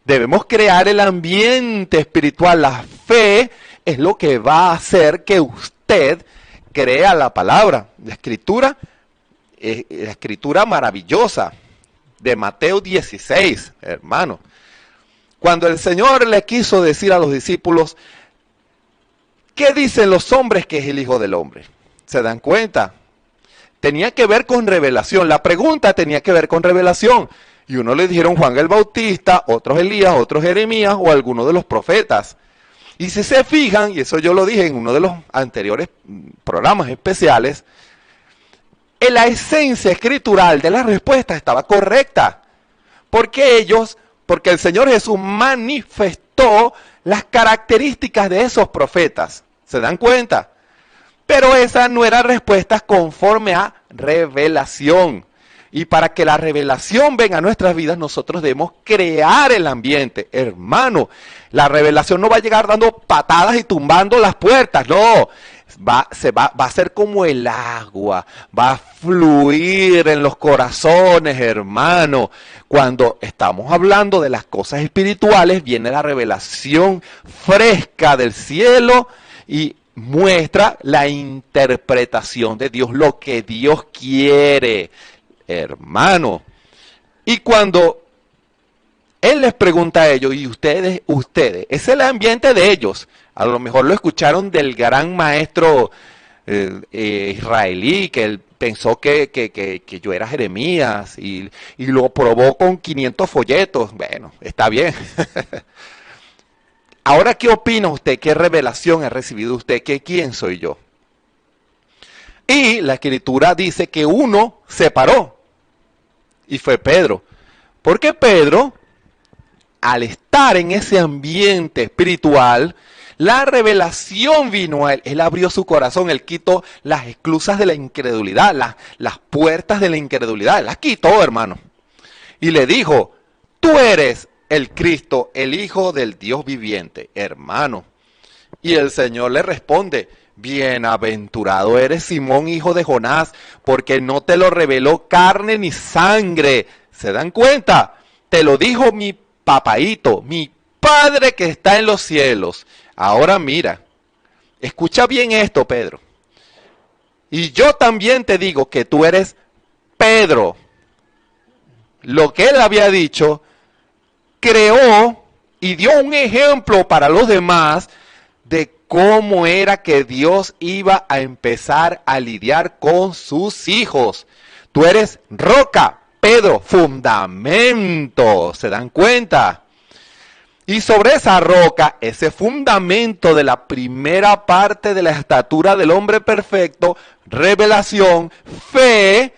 Debemos crear el ambiente espiritual. La fe es lo que va a hacer que usted crea la palabra. La escritura maravillosa de Mateo 16, hermano. Cuando el Señor le quiso decir a los discípulos, ¿qué dicen los hombres que es el Hijo del Hombre? ¿Se dan cuenta? Tenía que ver con revelación. La pregunta tenía que ver con revelación. Y uno le dijeron Juan el Bautista, otros Elías, otros Jeremías o alguno de los profetas. Y si se fijan, y eso yo lo dije en uno de los anteriores programas especiales, en la esencia escritural de la respuesta estaba correcta. Porque el Señor Jesús manifestó las características de esos profetas. ¿Se dan cuenta? Pero esa no era respuesta conforme a revelación. Y para que la revelación venga a nuestras vidas, nosotros debemos crear el ambiente. Hermano, la revelación no va a llegar dando patadas y tumbando las puertas. No, va a ser como el agua. Va a fluir en los corazones, hermano. Cuando estamos hablando de las cosas espirituales, viene la revelación fresca del cielo y muestra la interpretación de Dios, lo que Dios quiere, hermano. Y cuando Él les pregunta a ellos, y ustedes, ese es el ambiente de ellos. A lo mejor lo escucharon del gran maestro israelí, que él pensó que yo era Jeremías, y lo probó con 500 folletos. Bueno, está bien. Ahora, ¿qué opina usted? ¿Qué revelación ha recibido usted? ¿Quién soy yo? Y la Escritura dice que uno se paró, y fue Pedro. Porque Pedro, al estar en ese ambiente espiritual, la revelación vino a él. Él abrió su corazón, él quitó las esclusas de la incredulidad, las puertas de la incredulidad. Las quitó, hermano. Y le dijo, tú eres el Cristo, el Hijo del Dios viviente, hermano. Y el Señor le responde, bienaventurado eres Simón, hijo de Jonás, porque no te lo reveló carne ni sangre. ¿Se dan cuenta? Te lo dijo mi papaíto, mi Padre que está en los cielos. Ahora mira, escucha bien esto, Pedro. Y yo también te digo que tú eres Pedro. Lo que él había dicho, creó y dio un ejemplo para los demás de cómo era que Dios iba a empezar a lidiar con sus hijos. Tú eres roca, Pedro, fundamento. ¿Se dan cuenta? Y sobre esa roca, ese fundamento de la primera parte de la estatura del hombre perfecto, revelación, fe,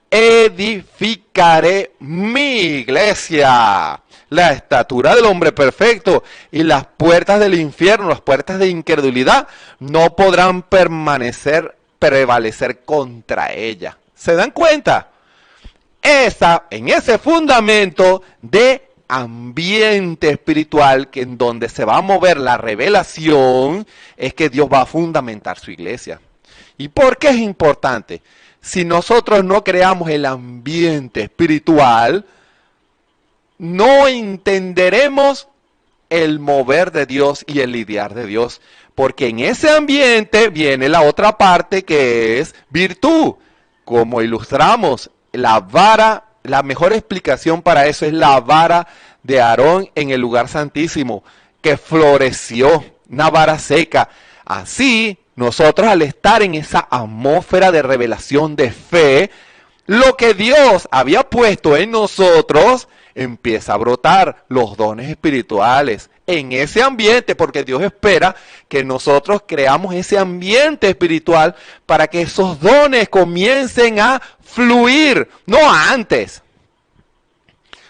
edificaré mi iglesia. la estatura del hombre perfecto, y las puertas del infierno, las puertas de incredulidad, no podrán prevalecer contra ella. ¿Se dan cuenta? En ese fundamento de ambiente espiritual, que en donde se va a mover la revelación, es que Dios va a fundamentar su iglesia. ¿Y por qué es importante? Si nosotros no creamos el ambiente espiritual, no entenderemos el mover de Dios y el lidiar de Dios. Porque en ese ambiente viene la otra parte, que es virtud. Como ilustramos, la vara, la mejor explicación para eso es la vara de Aarón en el lugar santísimo, que floreció, una vara seca. Así, nosotros al estar en esa atmósfera de revelación de fe, lo que Dios había puesto en nosotros empieza a brotar, los dones espirituales en ese ambiente, porque Dios espera que nosotros creamos ese ambiente espiritual para que esos dones comiencen a fluir, no antes.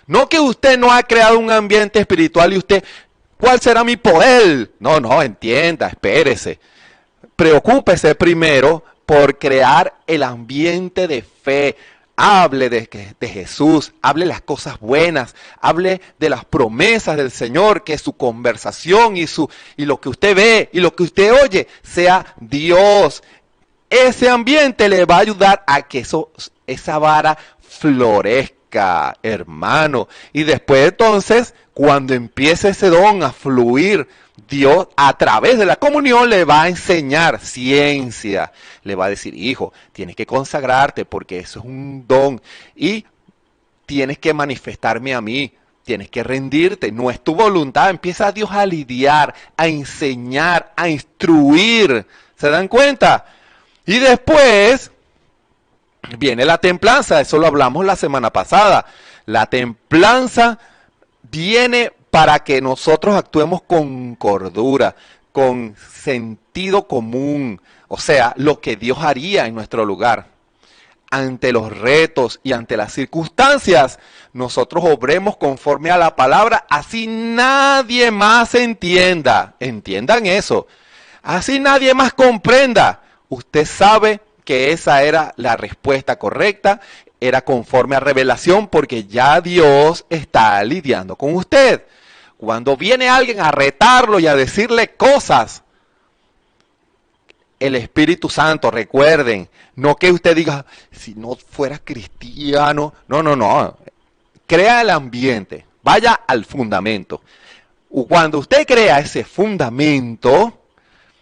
No que usted no ha creado un ambiente espiritual y usted, ¿cuál será mi poder? No, entienda, espérese. Preocúpese primero por crear el ambiente de fe. Hable de Jesús, hable las cosas buenas, hable de las promesas del Señor, que su conversación y lo que usted ve y lo que usted oye sea Dios. Ese ambiente le va a ayudar a que esa vara florezca, hermano. Y después entonces, cuando empiece ese don a fluir, Dios a través de la comunión le va a enseñar ciencia. Le va a decir, hijo, tienes que consagrarte porque eso es un don. Y tienes que manifestarme a mí. Tienes que rendirte. No es tu voluntad. Empieza Dios a lidiar, a enseñar, a instruir. ¿Se dan cuenta? Y después viene la templanza. Eso lo hablamos la semana pasada. La templanza viene para que nosotros actuemos con cordura, con sentido común, o sea, lo que Dios haría en nuestro lugar. Ante los retos y ante las circunstancias, nosotros obremos conforme a la palabra, así nadie más entienda. Entiendan eso. Así nadie más comprenda. Usted sabe que esa era la respuesta correcta, era conforme a revelación, porque ya Dios está lidiando con usted. Cuando viene alguien a retarlo y a decirle cosas, el Espíritu Santo, recuerden, no que usted diga, si no fuera cristiano, no. Crea el ambiente, vaya al fundamento. Cuando usted crea ese fundamento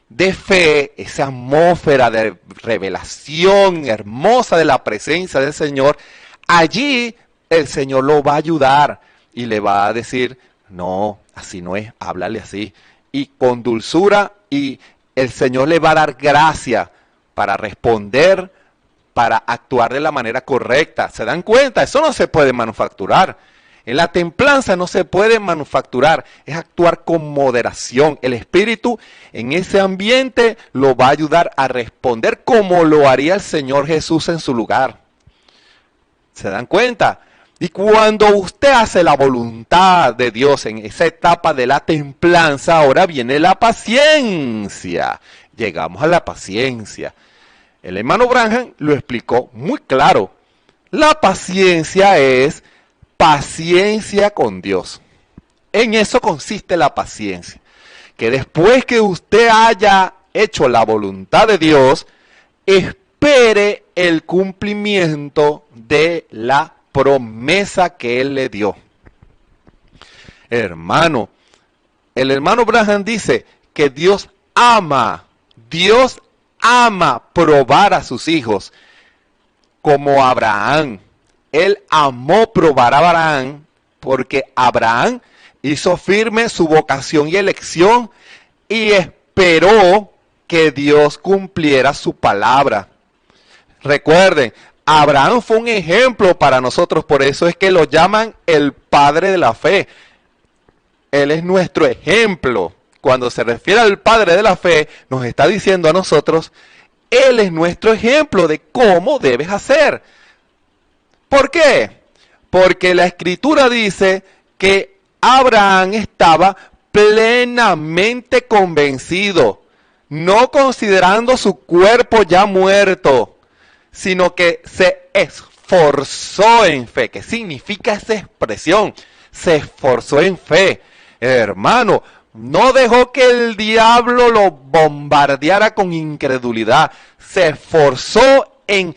de fe, esa atmósfera de revelación hermosa de la presencia del Señor, allí el Señor lo va a ayudar y le va a decir, no, así no es, háblale así. Y con dulzura, y el Señor le va a dar gracia para responder, para actuar de la manera correcta. ¿Se dan cuenta? Eso no se puede manufacturar. En la templanza no se puede manufacturar, es actuar con moderación. El Espíritu en ese ambiente lo va a ayudar a responder como lo haría el Señor Jesús en su lugar. ¿Se dan cuenta? Y cuando usted hace la voluntad de Dios en esa etapa de la templanza, ahora viene la paciencia. Llegamos a la paciencia. El hermano Branham lo explicó muy claro. La paciencia es paciencia con Dios. En eso consiste la paciencia. Que después que usted haya hecho la voluntad de Dios, espere el cumplimiento de la promesa que Él le dio. Hermano, el hermano Branham dice que Dios ama probar a sus hijos, como Abraham. Él amó probar a Abraham porque Abraham hizo firme su vocación y elección y esperó que Dios cumpliera su palabra. Recuerden, Abraham fue un ejemplo para nosotros, por eso es que lo llaman el padre de la fe. Él es nuestro ejemplo. Cuando se refiere al padre de la fe, nos está diciendo a nosotros, Él es nuestro ejemplo de cómo debes hacer. ¿Por qué? Porque la Escritura dice que Abraham estaba plenamente convencido, no considerando su cuerpo ya muerto, sino que se esforzó en fe. ¿Qué significa esa expresión? Se esforzó en fe. Hermano, no dejó que el diablo lo bombardeara con incredulidad. Se esforzó en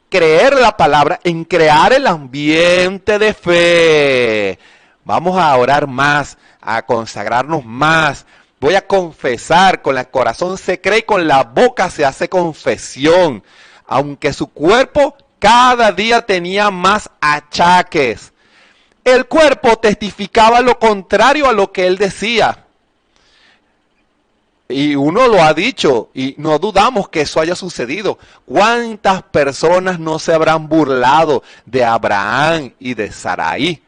creer la palabra, en crear el ambiente de fe. Vamos a orar más, a consagrarnos más. Voy a confesar, con el corazón se cree y con la boca se hace confesión. Aunque su cuerpo cada día tenía más achaques. El cuerpo testificaba lo contrario a lo que él decía. Y uno lo ha dicho y no dudamos que eso haya sucedido. ¿Cuántas personas no se habrán burlado de Abraham y de Sarai?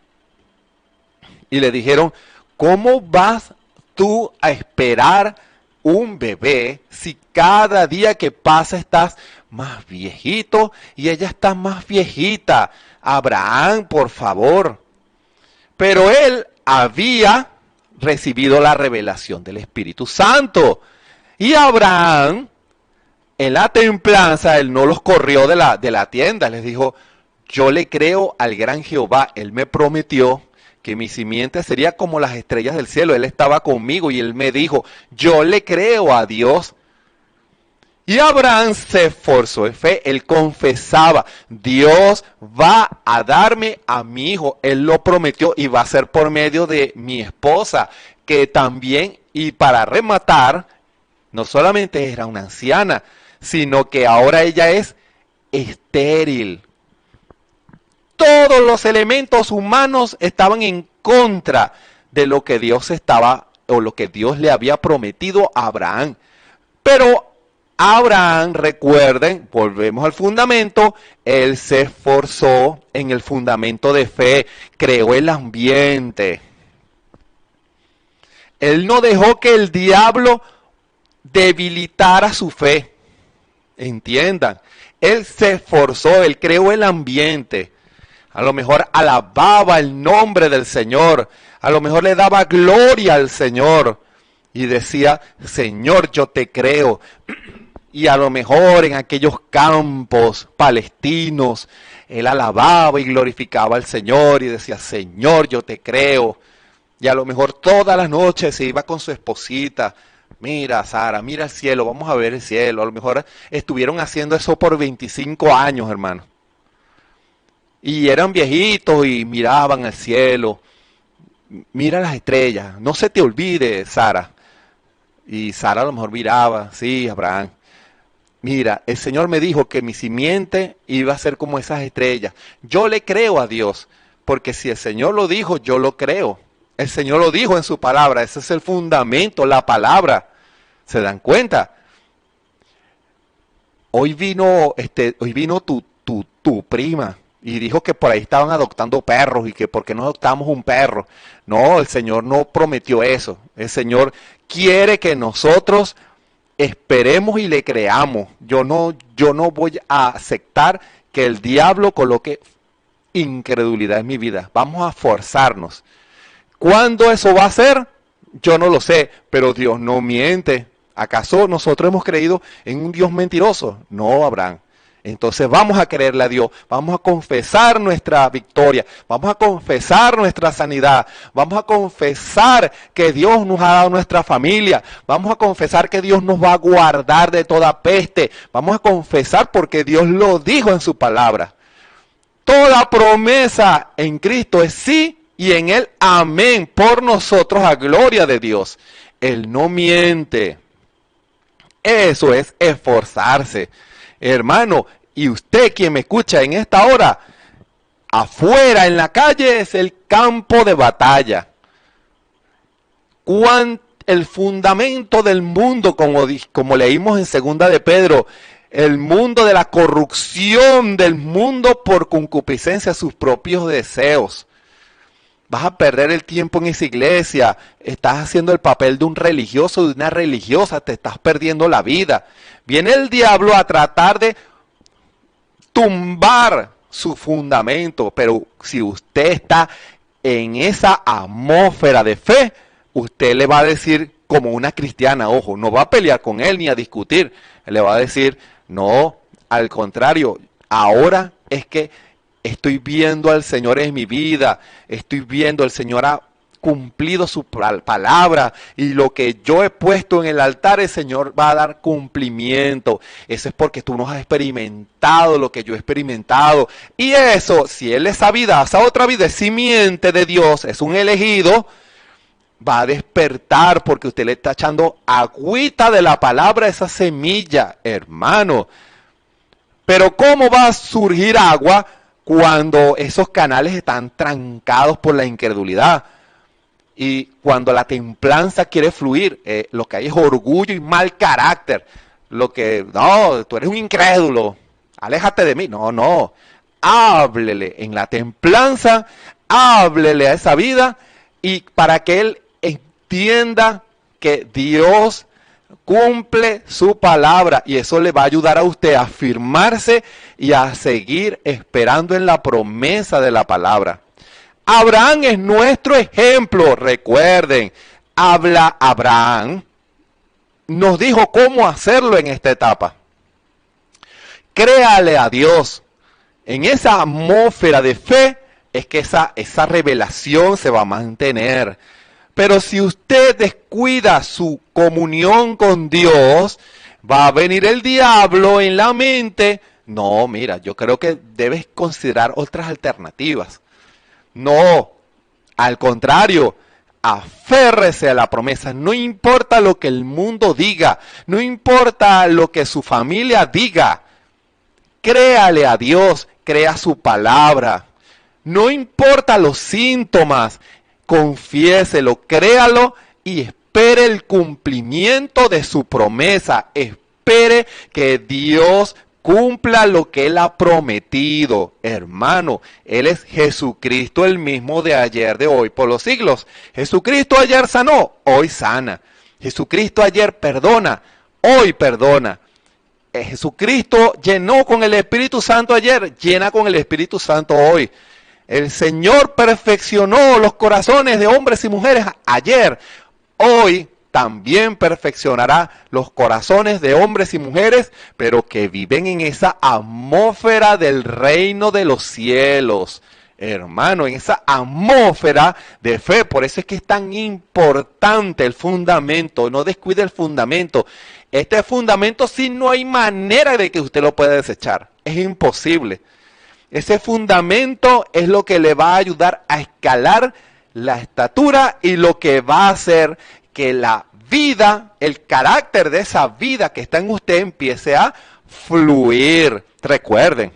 Y le dijeron, ¿cómo vas tú a esperar un bebé si cada día que pasa estás más viejito y ella está más viejita? Abraham, por favor. Pero él había recibido la revelación del Espíritu Santo. Y Abraham, en la templanza, él no los corrió de la tienda. Les dijo, yo le creo al gran Jehová. Él me prometió que mi simiente sería como las estrellas del cielo. Él estaba conmigo y él me dijo, yo le creo a Dios. Y Abraham se esforzó en fe, él confesaba, Dios va a darme a mi hijo, él lo prometió y va a ser por medio de mi esposa, que también, y para rematar, no solamente era una anciana, sino que ahora ella es estéril. Todos los elementos humanos estaban en contra de lo que Dios estaba, o lo que Dios le había prometido a Abraham. Pero Abraham, recuerden, volvemos al fundamento, él se esforzó en el fundamento de fe, creó el ambiente. Él no dejó que el diablo debilitara su fe. Entiendan, él se esforzó, él creó el ambiente. A lo mejor alababa el nombre del Señor, a lo mejor le daba gloria al Señor y decía, Señor, yo te creo. Y a lo mejor en aquellos campos palestinos, él alababa y glorificaba al Señor y decía, Señor, yo te creo. Y a lo mejor todas las noches se iba con su esposita, mira Sara, mira el cielo, vamos a ver el cielo. A lo mejor estuvieron haciendo eso por 25 años, hermano. Y eran viejitos y miraban al cielo. Mira las estrellas, no se te olvide, Sara. Y Sara a lo mejor miraba, sí, Abraham. Mira, el Señor me dijo que mi simiente iba a ser como esas estrellas. Yo le creo a Dios, porque si el Señor lo dijo, yo lo creo. El Señor lo dijo en su palabra, ese es el fundamento, la palabra. ¿Se dan cuenta? Hoy vino tu prima y dijo que por ahí estaban adoptando perros y que por qué no adoptamos un perro. No, el Señor no prometió eso. El Señor quiere que nosotros esperemos y le creamos. Yo no voy a aceptar que el diablo coloque incredulidad en mi vida. Vamos a forzarnos. ¿Cuándo eso va a ser? Yo no lo sé, pero Dios no miente. ¿Acaso nosotros hemos creído en un Dios mentiroso? No, Abraham. Entonces vamos a creerle a Dios, vamos a confesar nuestra victoria, vamos a confesar nuestra sanidad, vamos a confesar que Dios nos ha dado nuestra familia, vamos a confesar que Dios nos va a guardar de toda peste, vamos a confesar porque Dios lo dijo en su palabra. Toda promesa en Cristo es sí y en Él amén por nosotros a gloria de Dios. Él no miente. Eso es esforzarse. Hermano, y usted quien me escucha en esta hora, afuera en la calle es el campo de batalla. El fundamento del mundo, como leímos en segunda de Pedro, el mundo de la corrupción del mundo por concupiscencia, sus propios deseos. Vas a perder el tiempo en esa iglesia, estás haciendo el papel de un religioso, de una religiosa, te estás perdiendo la vida. Viene el diablo a tratar de tumbar su fundamento, pero si usted está en esa atmósfera de fe, usted le va a decir como una cristiana, ojo, no va a pelear con él ni a discutir, le va a decir, no, al contrario, ahora es que estoy viendo al Señor en mi vida, estoy viendo al Señor ha cumplido su palabra y lo que yo he puesto en el altar, el Señor va a dar cumplimiento. Eso es porque tú no has experimentado lo que yo he experimentado. Y eso, si él esa vida, esa otra vida es simiente de Dios, es un elegido, va a despertar porque usted le está echando agüita de la palabra a esa semilla, hermano. Pero ¿cómo va a surgir agua cuando esos canales están trancados por la incredulidad? Y cuando la templanza quiere fluir, lo que hay es orgullo y mal carácter. Lo que, no, tú eres un incrédulo, aléjate de mí. No, no, háblele en la templanza, háblele a esa vida y para que él entienda que Dios cumple su palabra y eso le va a ayudar a usted a afirmarse y a seguir esperando en la promesa de la palabra. Abraham es nuestro ejemplo, recuerden, Abraham nos dijo cómo hacerlo en esta etapa. Créale a Dios. En esa atmósfera de fe es que esa revelación se va a mantener. Pero si usted descuida su comunión con Dios, va a venir el diablo en la mente. No, mira, yo creo que debes considerar otras alternativas. No, al contrario, aférrese a la promesa. No importa lo que el mundo diga, no importa lo que su familia diga. Créale a Dios, crea su palabra. No importa los síntomas, confiéselo, créalo y espere el cumplimiento de su promesa. Espere que Dios cumpla lo que Él ha prometido. Hermano, Él es Jesucristo el mismo de ayer, de hoy, por los siglos. Jesucristo ayer sanó, hoy sana. Jesucristo ayer perdona, hoy perdona. Jesucristo llenó con el Espíritu Santo ayer, llena con el Espíritu Santo hoy. El Señor perfeccionó los corazones de hombres y mujeres ayer. Hoy también perfeccionará los corazones de hombres y mujeres, pero que viven en esa atmósfera del reino de los cielos. Hermano, en esa atmósfera de fe. Por eso es que es tan importante el fundamento. No descuide el fundamento. Este fundamento sí no hay manera de que usted lo pueda desechar. Es imposible. Ese fundamento es lo que le va a ayudar a escalar la estatura y lo que va a hacer que la vida, el carácter de esa vida que está en usted empiece a fluir. Recuerden,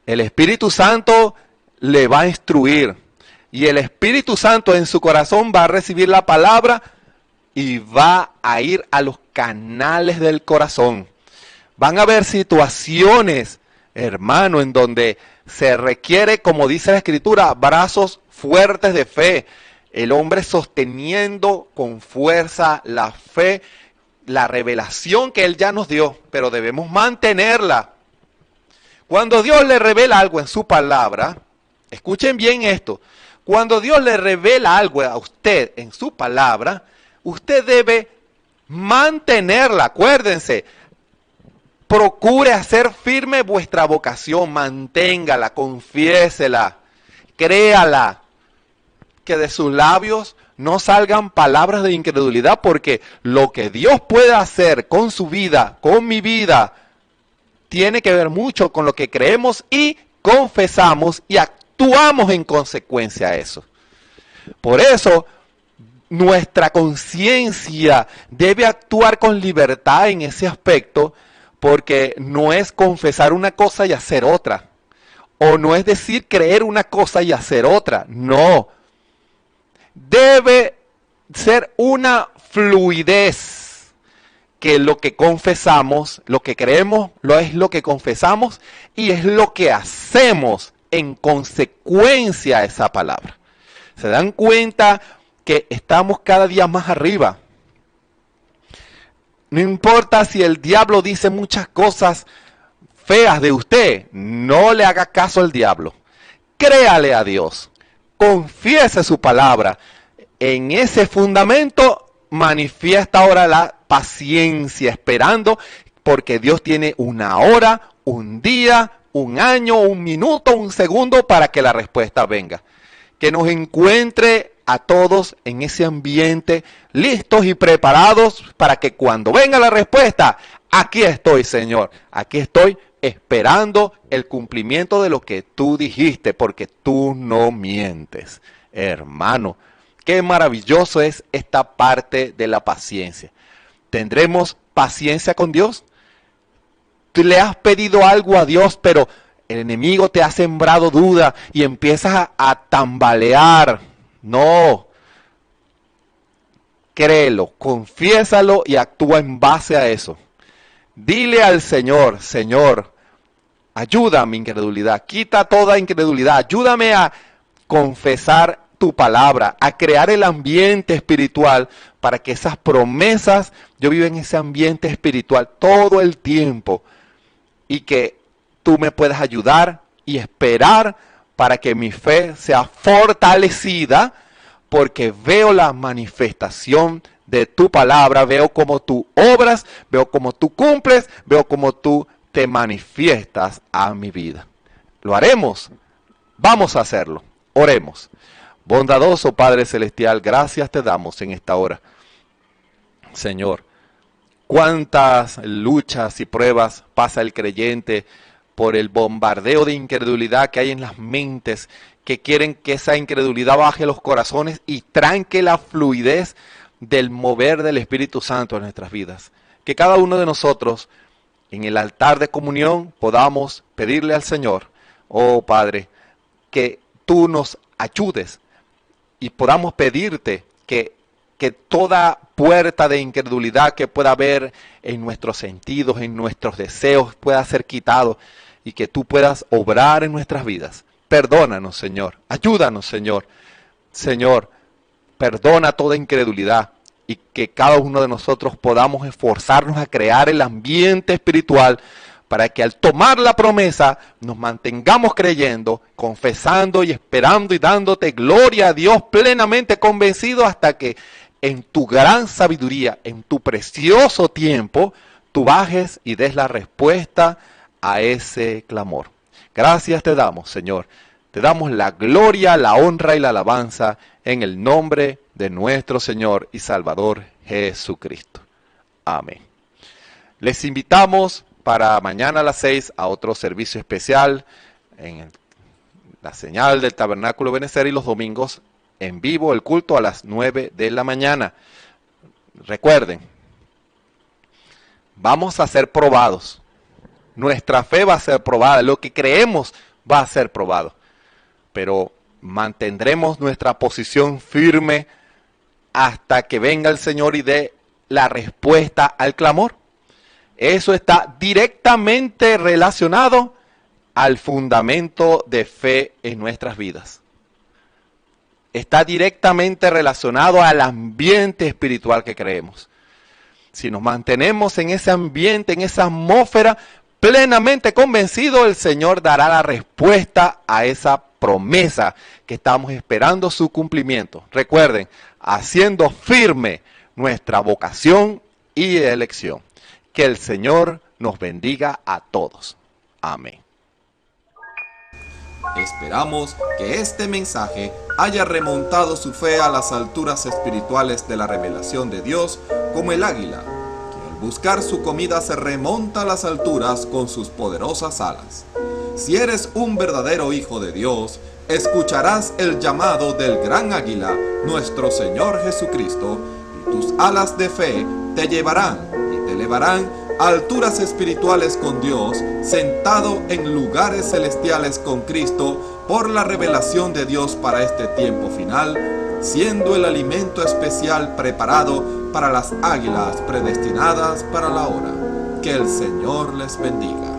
el Espíritu Santo le va a instruir y el Espíritu Santo en su corazón va a recibir la palabra y va a ir a los canales del corazón. Van a haber situaciones, hermano, en donde se requiere, como dice la Escritura, brazos fuertes de fe. El hombre sosteniendo con fuerza la fe, la revelación que Él ya nos dio, pero debemos mantenerla. Cuando Dios le revela algo en su palabra, escuchen bien esto, cuando Dios le revela algo a usted en su palabra, usted debe mantenerla, acuérdense. Procure hacer firme vuestra vocación, manténgala, confiésela, créala. Que de sus labios no salgan palabras de incredulidad, porque lo que Dios puede hacer con su vida, con mi vida, tiene que ver mucho con lo que creemos y confesamos y actuamos en consecuencia a eso. Por eso, nuestra conciencia debe actuar con libertad en ese aspecto, porque no es confesar una cosa y hacer otra. O no es decir creer una cosa y hacer otra. No. Debe ser una fluidez, que lo que confesamos, lo que creemos, es lo que confesamos y es lo que hacemos en consecuencia a esa palabra. ¿Se dan cuenta que estamos cada día más arriba? No importa si el diablo dice muchas cosas feas de usted, no le haga caso al diablo. Créale a Dios. confiese su palabra. En ese fundamento manifiesta ahora la paciencia, esperando, porque Dios tiene una hora, un día, un año, un minuto, un segundo para que la respuesta venga. Que nos encuentre a todos en ese ambiente, listos y preparados para que cuando venga la respuesta, aquí estoy, Señor, aquí estoy esperando el cumplimiento de lo que tú dijiste, porque tú no mientes, hermano. Qué maravilloso es esta parte de la paciencia. ¿Tendremos paciencia con Dios? Tú le has pedido algo a Dios, pero el enemigo te ha sembrado duda y empiezas a tambalear. No. Créelo, confiésalo y actúa en base a eso. Dile al Señor, Señor, ayuda a mi incredulidad, quita toda incredulidad, ayúdame a confesar tu palabra, a crear el ambiente espiritual para que esas promesas, yo viva en ese ambiente espiritual todo el tiempo y que tú me puedas ayudar y esperar para que mi fe sea fortalecida, porque veo la manifestación de tu palabra, veo cómo tú obras, veo cómo tú cumples, veo cómo tú te manifiestas a mi vida. ¿Lo haremos? Vamos a hacerlo. Oremos. Bondadoso Padre Celestial, gracias te damos en esta hora. Señor, cuántas luchas y pruebas pasa el creyente por el bombardeo de incredulidad que hay en las mentes, que quieren que esa incredulidad baje los corazones y tranque la fluidez del mover del Espíritu Santo en nuestras vidas. Que cada uno de nosotros en el altar de comunión podamos pedirle al Señor, oh Padre, que tú nos ayudes y podamos pedirte que toda puerta de incredulidad que pueda haber en nuestros sentidos, en nuestros deseos, pueda ser quitado y que tú puedas obrar en nuestras vidas. Perdónanos, Señor. Ayúdanos, Señor. Señor, perdona toda incredulidad y que cada uno de nosotros podamos esforzarnos a crear el ambiente espiritual para que al tomar la promesa nos mantengamos creyendo, confesando y esperando y dándote gloria a Dios plenamente convencido hasta que en tu gran sabiduría, en tu precioso tiempo, tú bajes y des la respuesta a ese clamor. Gracias te damos, Señor. Te damos la gloria, la honra y la alabanza en el nombre de nuestro Señor y Salvador Jesucristo. Amén. Les invitamos para mañana a las 6 a otro servicio especial en la señal del Tabernáculo Benecer y los domingos en vivo el culto a las 9 de la mañana. Recuerden, vamos a ser probados. Nuestra fe va a ser probada, lo que creemos va a ser probado. Pero mantendremos nuestra posición firme hasta que venga el Señor y dé la respuesta al clamor. Eso está directamente relacionado al fundamento de fe en nuestras vidas. Está directamente relacionado al ambiente espiritual que creemos. Si nos mantenemos en ese ambiente, en esa atmósfera, plenamente convencido, el Señor dará la respuesta a esa promesa que estamos esperando su cumplimiento. Recuerden, haciendo firme nuestra vocación y elección. Que el Señor nos bendiga a todos. Amén. Esperamos que este mensaje haya remontado su fe a las alturas espirituales de la revelación de Dios, como el águila, que al buscar su comida se remonta a las alturas con sus poderosas alas. Si eres un verdadero hijo de Dios, escucharás el llamado del gran águila, nuestro Señor Jesucristo, y tus alas de fe te llevarán y te elevarán a alturas espirituales con Dios, sentado en lugares celestiales con Cristo, por la revelación de Dios para este tiempo final, siendo el alimento especial preparado para las águilas predestinadas para la hora. Que el Señor les bendiga.